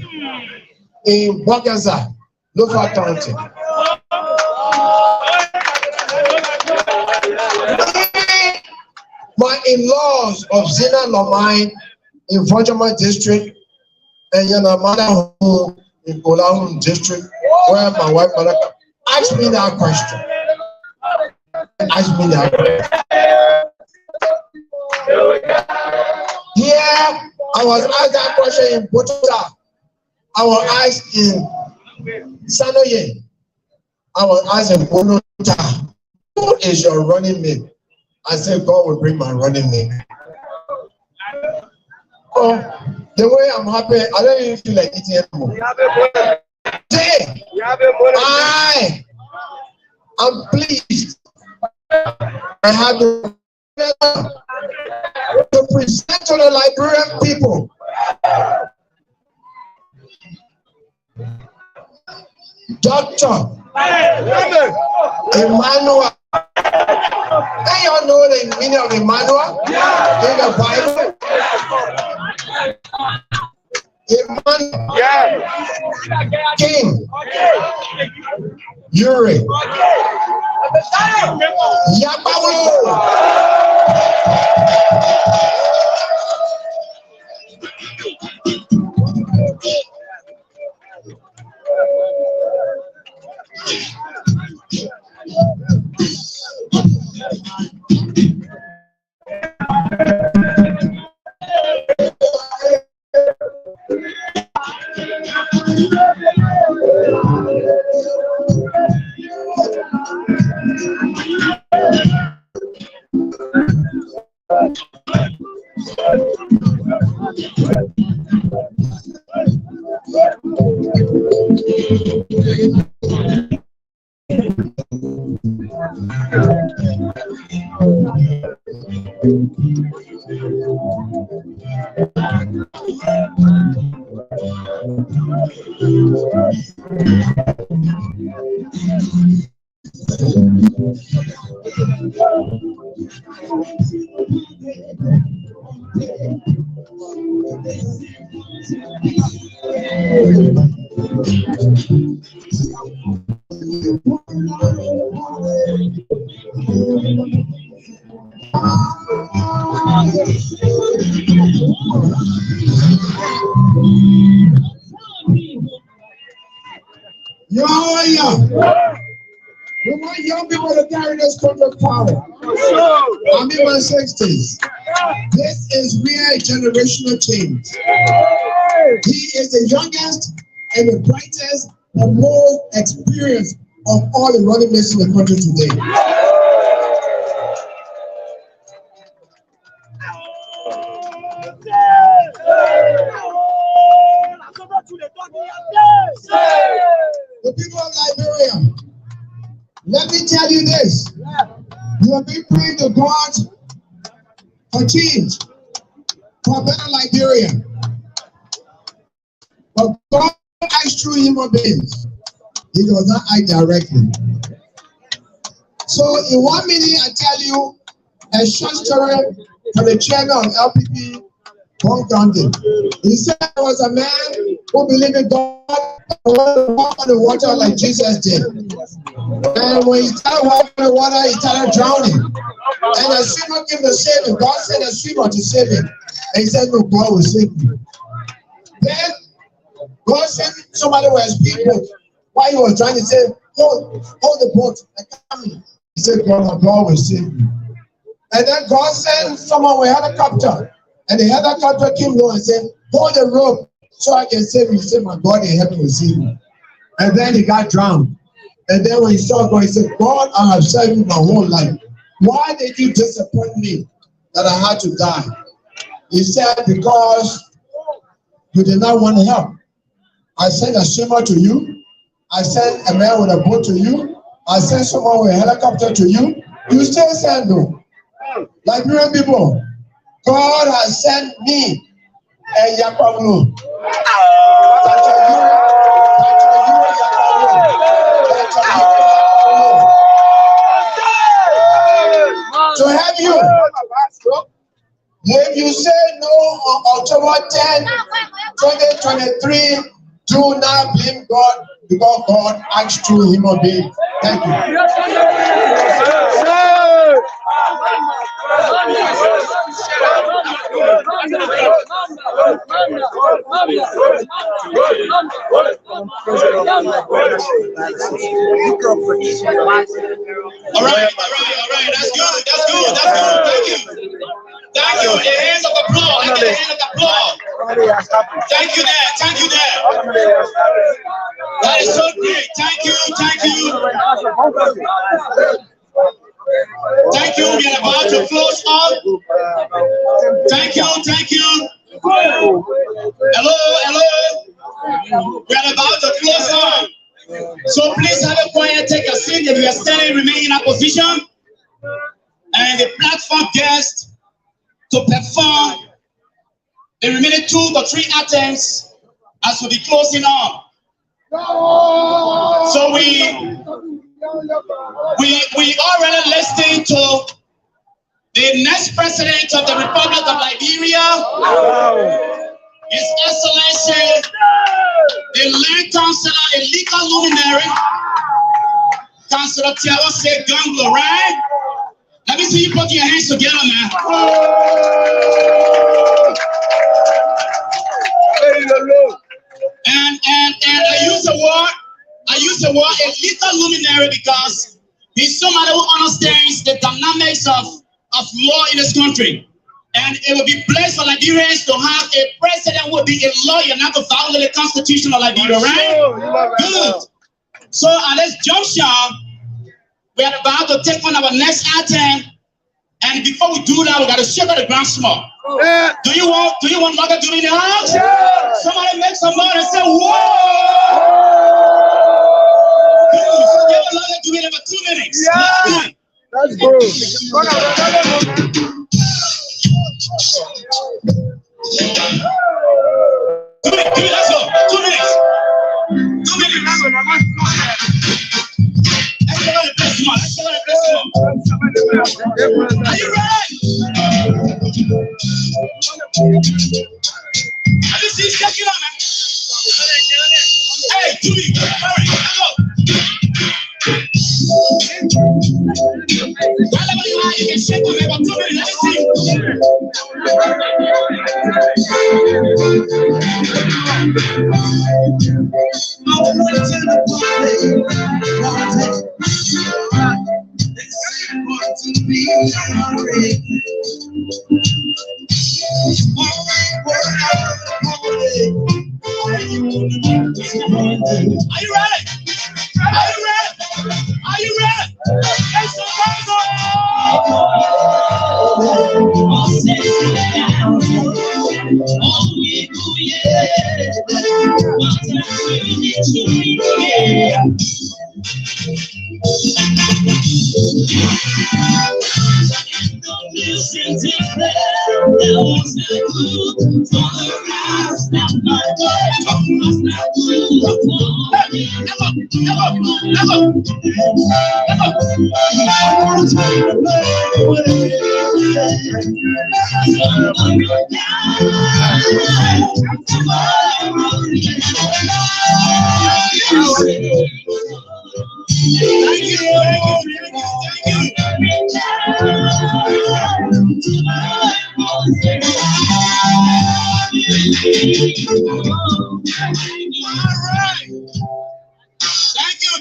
in Bagaza, local county. My in-laws of Zina Lomine in Fojama district and Yanamada home in Bolahun district, where my wife asked me that question. Here, I was asked that question in Botota. I was asked in Sanoye. I was asked in Botota, who is your running mate? I said, God will bring my running mate. Oh, the way I'm happy, I don't even feel like eating anymore. Today, I'm pleased. I have to present to the Liberian people Dr. Emmanuel. Do you know the meaning of Emmanuel in the Bible? Emmanuel, King, Yuri, Yabawo. We want young people to carry this country power. I'm in my 60s. This is real generational change. He is the youngest and the brightest and most experienced of all the running mates in the country today. The people of Liberia, let me tell you this. You have been praying to God for change, for a better Liberia. But God acts through human beings. He does not act directly. So in 1 minute, I tell you a short story from the chairman of LPP, Hong County. He said there was a man who believed in God and walked on the water like Jesus did. And when he started walking on the water, he started drowning. And the swimmer came to save him. God sent a swimmer to save him. And he said, no, God will save you. Then God sent somebody with a speedboat. While he was trying to say, hold the boat and come in. He said, God will save you. And then God sent someone with a helicopter. And the helicopter came down and said, hold the rope so I can save you. He said, my God in heaven will save you. And then he got drowned. And then when he saw God, he said, God, I have served you my whole life. Why did you disappoint me that I had to die? He said, because you did not want help. I sent a swimmer to you. I sent a man with a boat to you. I sent someone with a helicopter to you. You still said no. Liberian people, God has sent me and Yapawlo. To help you. If you say no on October 10, 2023 to Do not blame God because God acts through human beings. Thank you. All right. That's good. Thank you. Thank you. A hand of applause. Let me get a hand of applause. Thank you, Dad. That is so great. Thank you. Thank you. We are about to close up. Thank you. Hello. We are about to close up. So please have a quiet, take a seat. If you are standing, remain in a position. And the platform guest to perform the remaining 2 to 3 items as we be closing up. So we already listening to the next president of the Republic of Liberia, His Excellency, the land councillor, a legal luminary, Councillor Cllr GONGLOE, right? Let me see you put your hands together, man. And I use the word a legal luminary because he's somebody who understands the dynamics of law in this country. And it would be blessed for Liberians to have a president who would be a lawyer, not to violate the Constitution of Liberia, right? Good. So at this junction, we are about to take on our next item. And before we do that, we got to shake out the ground small. Yeah. Do you want Lugger to be in the house? Yeah. Somebody make some noise and say, whoa! So give Lugger to be in about 2 minutes. Yeah. That's good. Let's go. 2 minutes. 2 minutes. Are you ready? Have you seen shaking on, man? Hey, Julie, hurry, let's go. Wherever you are, you can shake on me for 2 minutes. Let me see. I want to be sorry. Are you ready? It's the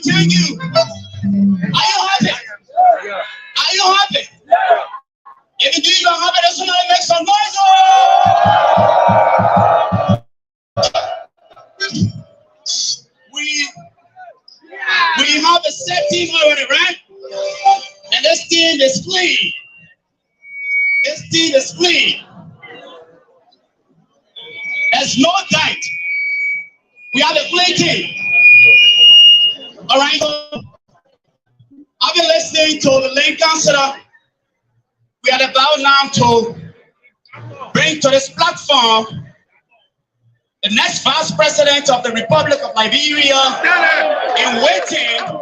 Thank you. Are you happy? If you do not happy, then somebody make some noise. We have a set team already, right? And this team is clean. There's no doubt. We have a clean team. All right. I've been listening to the lane councillor. We are about now to bring to this platform the next vice president of the Republic of Liberia in waiting.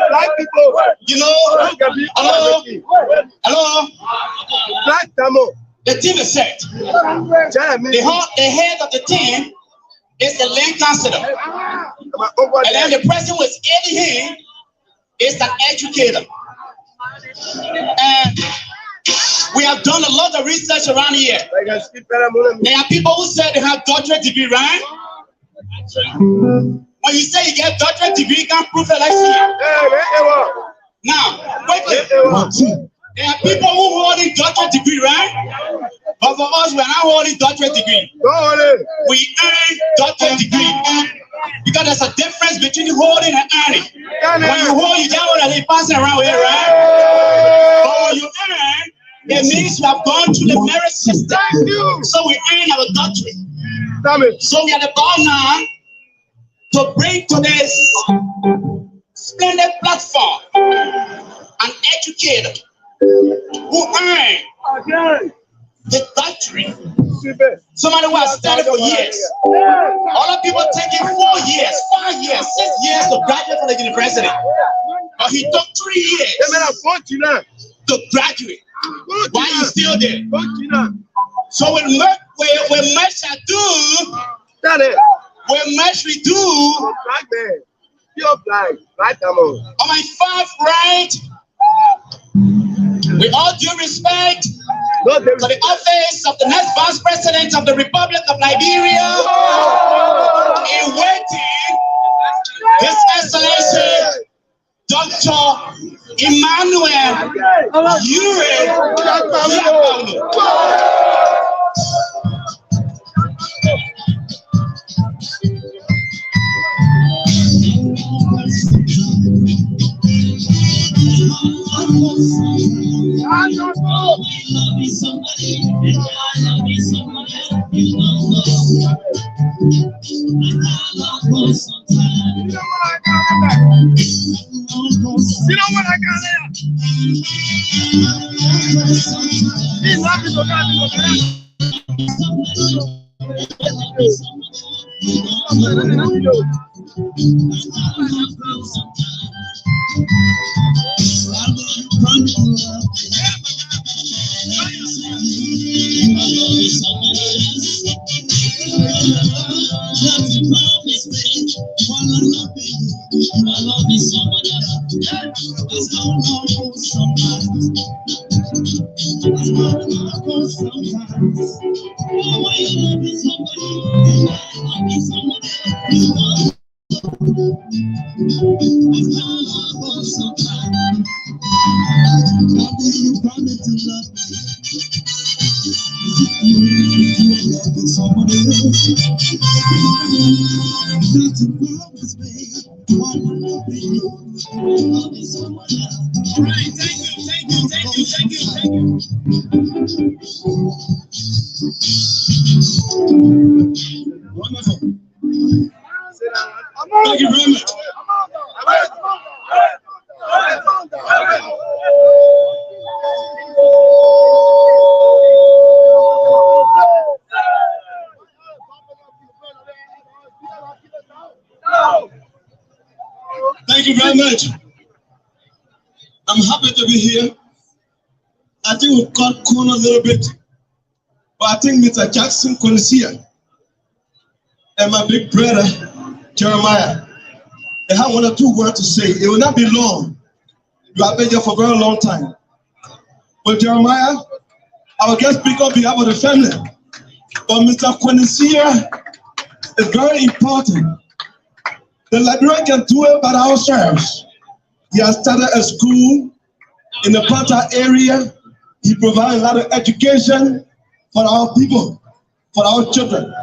Black people, you know, hello. The team is set. The head of the team is the land councilor. And then the person who is aiding him is an educator. And we have done a lot of research around here. There are people who say they have doctorate degree, right? When you say you get doctorate degree, you can't prove it like that. Now, quickly. There are people who hold a doctorate degree, right? But for us, we are not holding doctorate degree. We earn doctorate degree. Because there's a difference between holding and earning. When you hold, you don't want to pass it around here, right? But when you earn, it means you have gone through the merit system. So we earn our doctorate. So we are about now to bring to this splendid platform an educator who earned the doctorate. Somebody who has studied for years. All the people taking 4 years, 5 years, 6 years to graduate from the university. But he took 3 years to graduate. Why are you still there? So when much I do, when much we do, on my 5 right, with all due respect to the office of the next Vice President of the Republic of Liberia, in waiting, His Excellency Dr. Emmanuel Ure. You know what I got there? These rappers are not Thank you very much. Thank you very much. I'm happy to be here. I think we've cut corner a little bit, but I think Mr. Jackson Konesia and my big brother Jeremiah, they have 1 or 2 words to say. It will not be long. You have been here for a very long time. But Jeremiah, I will just speak on behalf of the family. But Mr. Konesia is very important. The Liberian can do it by ourselves. He has started a school in the Panta area. He provides a lot of education for our people, for our children.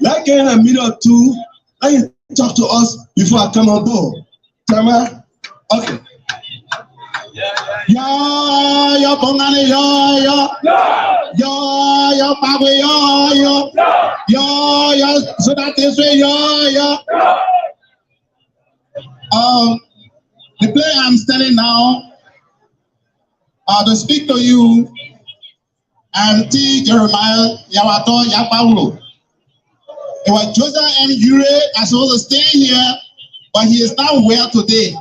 Like in a minute or 2, let him talk to us before I come on board. Jeremiah? Okay. Yo, Bongani, yo, Pabwe, yo, so that this way, yo. The place I'm standing now, to speak to you, Auntie Jeremiah Yawato Yapaulo. It was Joseph M. Ure as supposed to stay here, but he is not well today.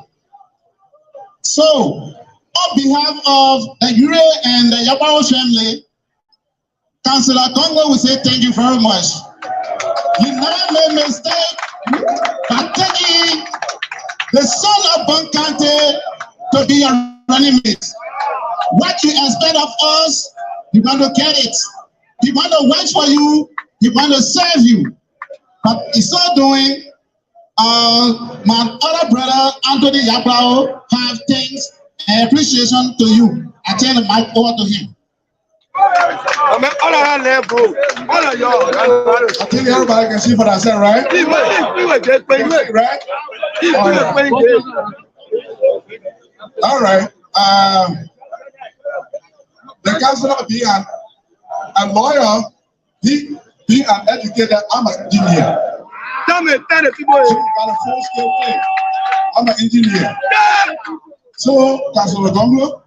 So, On behalf of the Ure and the Yabao family, Councillor Congo will say thank you very much. You never made a mistake by taking the son of Bonkante to be your running mate. What you expect of us, we want to get it. We want to wait for you. We want to serve you. But in so doing, my other brother, Anthony Yabao, have thanks and appreciation to you. I turn the mic over to him. I think everybody can see what I said, right? Right? All right. The councillor being a lawyer, being an educator, I'm an engineer. So you got a full skill thing. I'm an engineer. So, Councillor GONGLOE,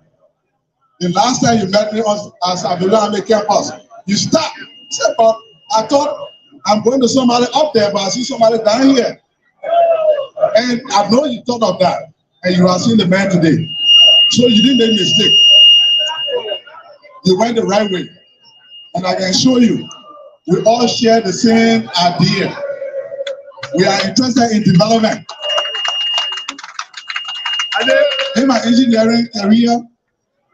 the last time you met me as Abdullah campus, you stopped. Said, but I thought I'm going to somebody up there, but I see somebody down here. And I know you thought of that, and you are seeing the man today. So you didn't make a mistake. You went the right way. And I can show you, we all share the same idea. We are interested in development. In my engineering career,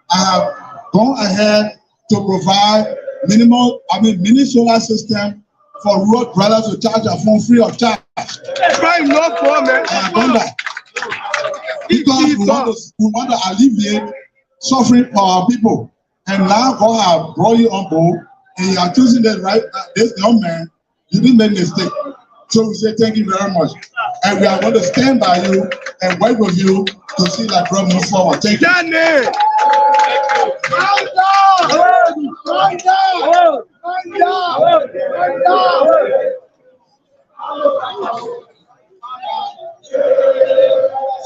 I have gone ahead to provide mini solar system for rural brothers to charge their phone free of charge. I have done that because we want to alleviate suffering for our people. And now God has brought you on board, and you are choosing the right. This young man, you didn't make a mistake. So we say thank you very much, and we are going to stand by you and work with you to see that growth move forward. Thank you.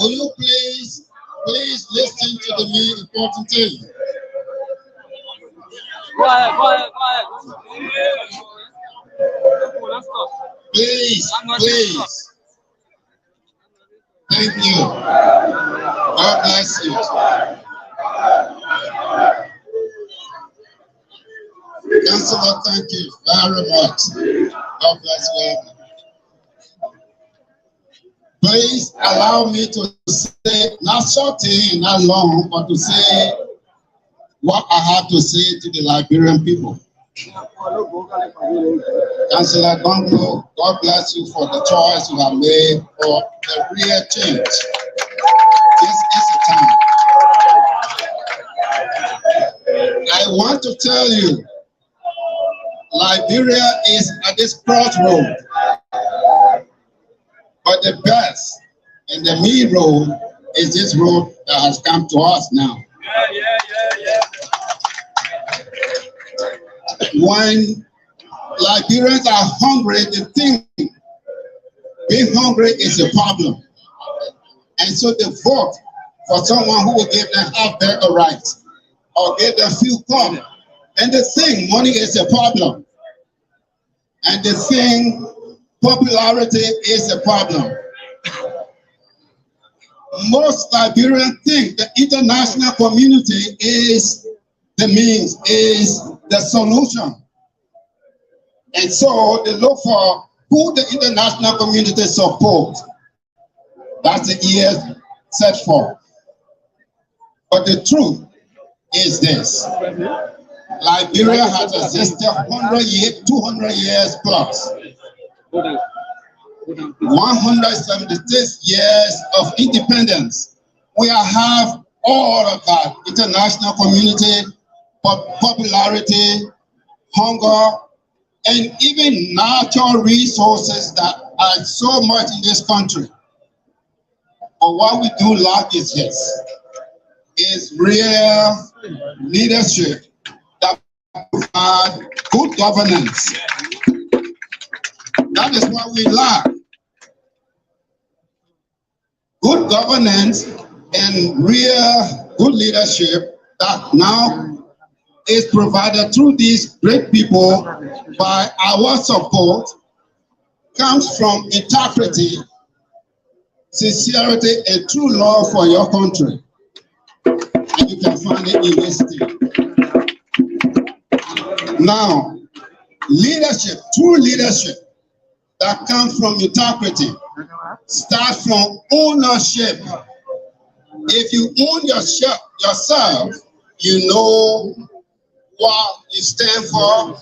Will you please listen to the main important thing? Please. Thank you. God bless you. Councillor, thank you very much. God bless you. Please allow me to say, not shorting, not long, but to say what I have to say to the Liberian people. Councillor GONGLOE, God bless you for the choice you have made for the real change. This is the time. I want to tell you, Liberia is at this crossroad, but the best and the main road is this road that has come to us now. When Liberians are hungry, they think being hungry is a problem. And so they vote for someone who will give them half better rights or give them few corn. And they think money is a problem. And they think popularity is a problem. Most Liberians think the international community is the means, is the solution. And so they look for who the international community support. That's the years set for. But the truth is this. Liberia has existed 100 years, 200 years plus. 176 years of independence. We have all of that international community, popularity, hunger, and even natural resources that are so much in this country. But what we do lack is this, is real leadership that provides good governance. That is what we lack. Good governance and real good leadership that now is provided through these great people by our support comes from integrity, sincerity, and true love for your country. And you can find it in this thing. Now, leadership, true leadership that comes from integrity, starts from ownership. If you own yourself, you know what you stand for.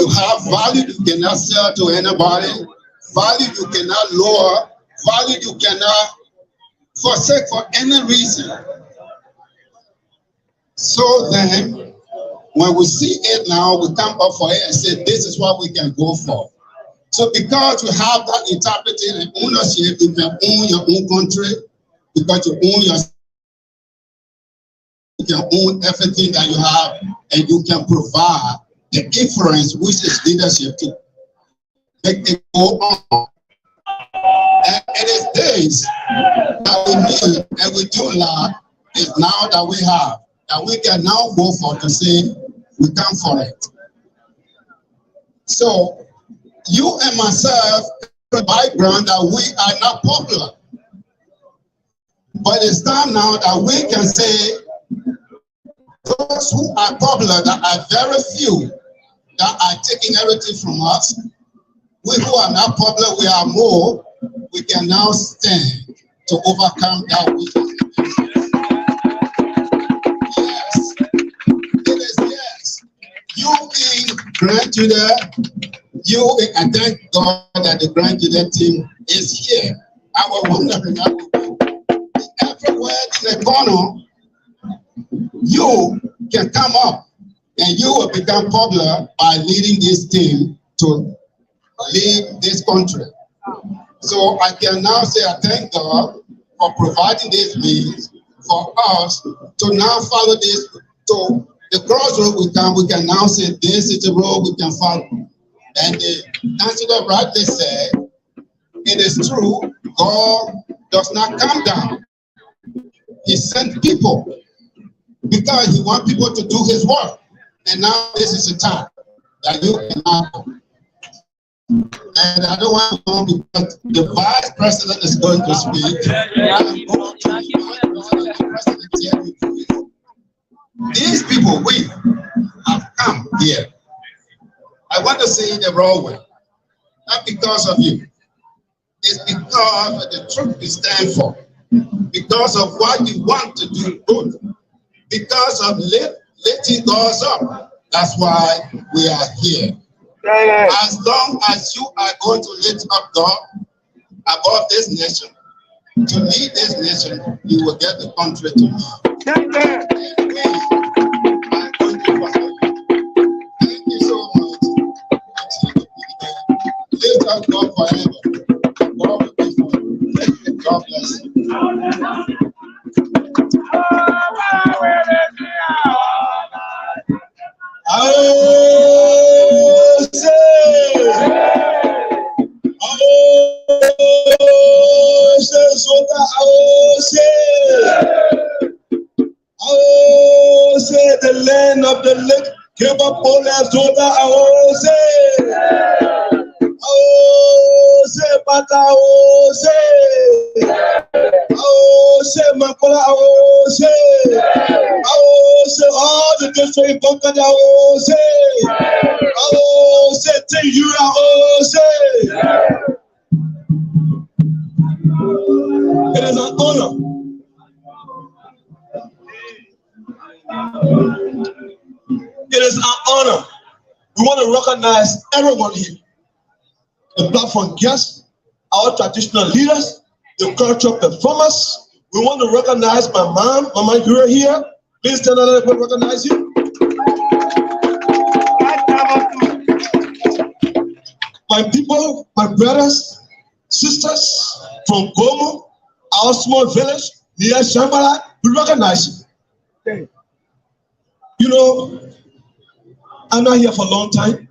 You have value you cannot sell to anybody, value you cannot lower, value you cannot forsake for any reason. So then, when we see it now, we come up for it and say, this is what we can go for. So because you have that integrity and ownership, you can own your own country, because you own yourself, you can own everything that you have, and you can provide the influence, which is leadership, to make it go on. And it is this that we need and we do lack is now that we have, that we can now go for to say we come for it. So you and myself, the background that we are not popular. But it's time now that we can say those who are popular, that are very few, that are taking everything from us. We who are not popular, we are more. We can now stand to overcome that which is. Yes, it is yes. You being grandchildren, I thank God that the grandchildren team is here. I was wondering that everywhere in the corner, you can come up and you will become popular by leading this team to lead this country. So I can now say I thank God for providing this means for us to now follow this, to the crossroad we can now say this is the road we can follow. And the chancellor rightly said, it is true, God does not come down. He sent people because he wants people to do his work. And now this is the time that you can now go. And I don't want to go because the vice president is going to speak. I'm going to the president here. These people, we have come here. I want to say it the wrong way. Not because of you. It's because of the truth we stand for. Because of what you want to do good. Because of lifting us up. That's why we are here. As long as you are going to lift up God above this nation, to lead this nation, you will get the country to lead. And we are going to follow. Thank you so much. Lift up God forever. God will be for you. God bless you. The land of the lake, give up all that soda. Bata, Makola, all the different Bokada, take you It is an honor. It is an honor. We want to recognize everyone here. The platform guests, our traditional leaders, the cultural performers. We want to recognize my mom. Mama, you're here. Please stand up and recognize you. My people, my brothers, sisters from Gomo, our small village near Shambhala, we recognize you. You know, I'm not here for a long time.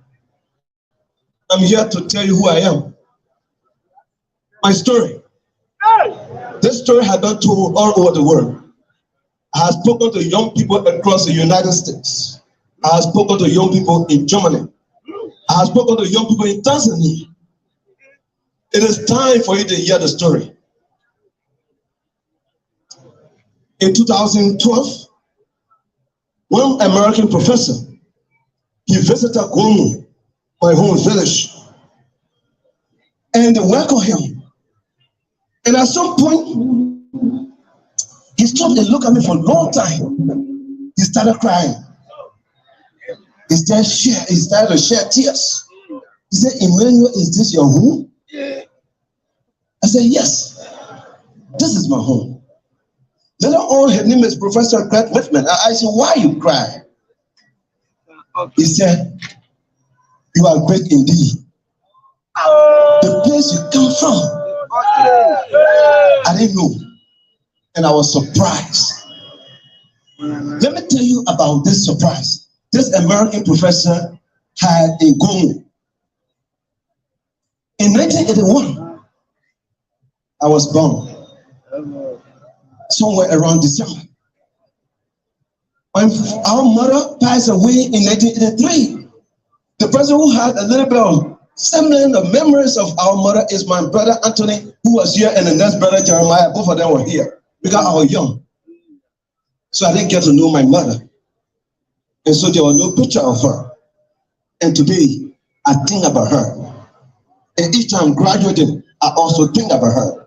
I'm here to tell you who I am. My story. This story has been told all over the world. I have spoken to young people across the United States. I have spoken to young people in Germany. I have spoken to young people in Tanzania. It is time for you to hear the story. In 2012, one American professor, he visited Gonglue, my home village, and they welcomed him. And at some point, he stopped and looked at me for a long time. He started crying. He started to shed tears. He said, Emmanuel, is this your home? I said, yes, this is my home. Later on, her name is Professor Grant Whitman. I said, why are you crying? He said, you are great indeed. The place you come from, I didn't know. And I was surprised. Let me tell you about this surprise. This American professor had a Gonglue. In 1981, I was born. Somewhere around December. When our mother passed away in 1983, the person who had a little bit of semblance of memories of our mother is my brother Anthony, who was here, and the next brother Jeremiah. Both of them were here because I was young. So I didn't get to know my mother. And so there was no picture of her. And today, I think about her. And each time graduating, I also think about her.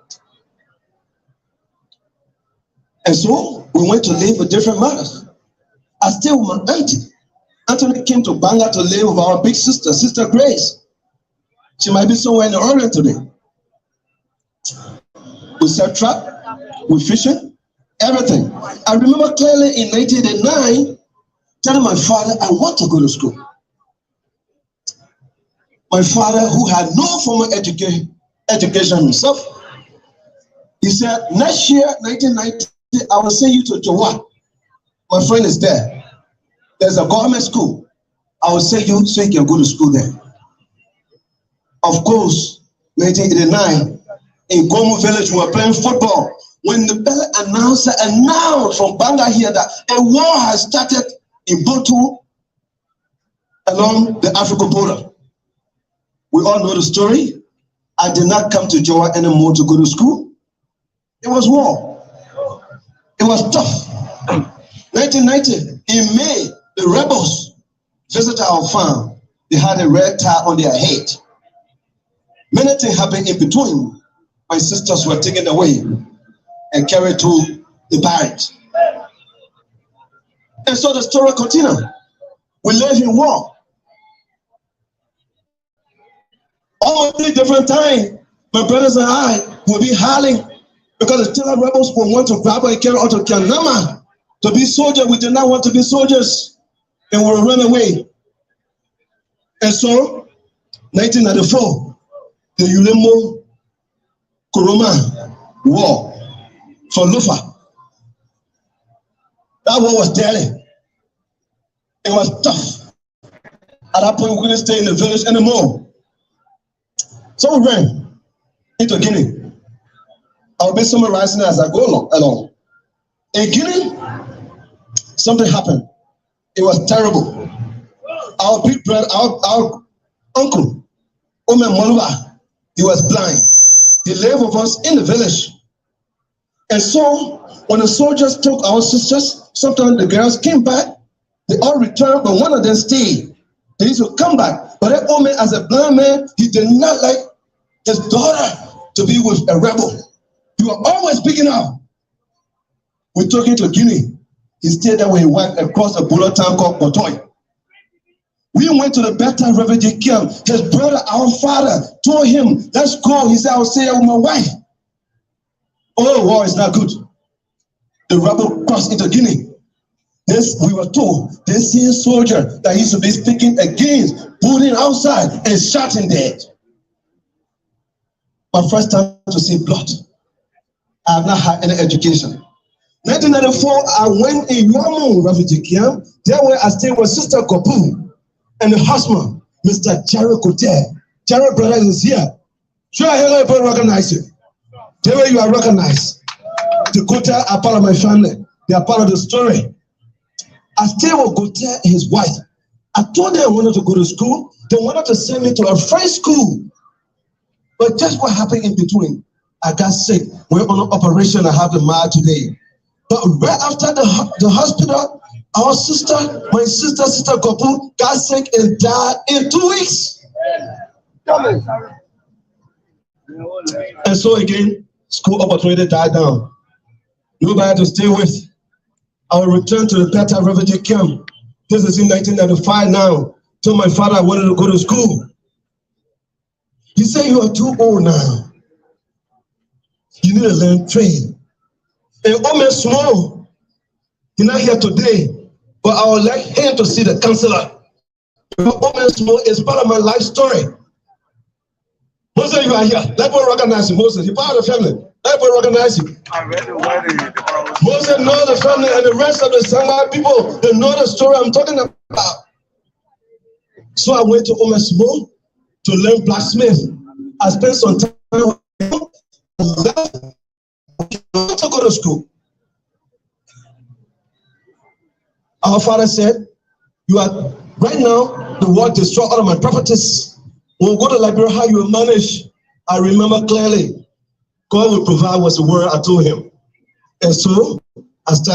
And so we went to live with different mothers. I stayed with my auntie. Anthony came to Banga to live with our big sister, Sister Grace. She might be somewhere in the Orient today. We set trap, we fishing, everything. I remember clearly in 1989 telling my father, I want to go to school. My father, who had no formal education himself, he said, next year, 1990, I will send you to Jowa. My friend is there. There's a government school. I will send you so you can go to school there. Of course, 1989, in Gonglue village, we were playing football. When the bell announcer announced from Banga here that a war has started in Botu along the African border. We all know the story. I did not come to Jowa anymore to go to school. It was war. It was tough. 1990, in May, the rebels visited our farm. They had a red tie on their head. Many things happened in between. My sisters were taken away and carried to the barracks. And so the story continued. We live in war. All 3 different times, my brothers and I will be howling because the Cllr rebels will want to grab and carry out to Kianama to be soldiers. We did not want to be soldiers, and we will run away. And so, 1994, the Ulemo Kuruma War for Lufa. That war was deadly. It was tough. At that point, we couldn't stay in the village anymore. So we ran into Guinea. I'll be summarizing as I go along. In Guinea, something happened. It was terrible. Our big brother, our uncle, Ome Moluba, he was blind. He lived with us in the village. And so, when the soldiers took our sisters, sometimes the girls came back, they all returned, but one of them stayed. They used to come back. But that Ome, as a blind man, he did not like his daughter to be with a rebel. He was always picking up. We took him to Guinea. He stayed there when he went across a border town called Botoy. We went to the Beta refugee camp. His brother, our father, told him, let's go. He said, I'll stay here with my wife. Oh, war is not good. The rebel crossed into Guinea. This, we were told, the same soldier that used to be speaking against, pulling outside and shouting dead. My first time to see blood. I have not had any education. 1994, I went in Yamu refugee camp. There where I stayed with Sister Kopu and the husband, Mr. Cllr Kote. Cllr brother is here. Sure, everybody recognize you. There where you are recognized. The Kote are part of my family. They are part of the story. I stayed with Kote and his wife. I told them I wanted to go to school. They wanted to send me to a French school. But just what happened in between? I got sick. We're on an operation. I have the mild today. But right after the hospital, my sister couple got sick and died in 2 weeks. And so again, school opportunity died down. Nobody to stay with. I will return to the Peta refugee camp. This is in 1995 now. Told my father I wanted to go to school. He said, you are too old now. You need to learn trade. And Omen Small, he's not here today, but I would like him to see the counselor. Omen Small is part of my life story. Most of you are here. Let me recognize him. Moses, he's part of the family. Let me recognize him. Moses knows the family, and the rest of the Sangha people, they know the story I'm talking about. So I went to Omen Small to learn blacksmith. I spent some time with him. To go to school. Our father said, you are right now, the war destroy all of my properties. When we go to Liberia, how you will manage? I remember clearly, God will provide was the word I told him. And so I started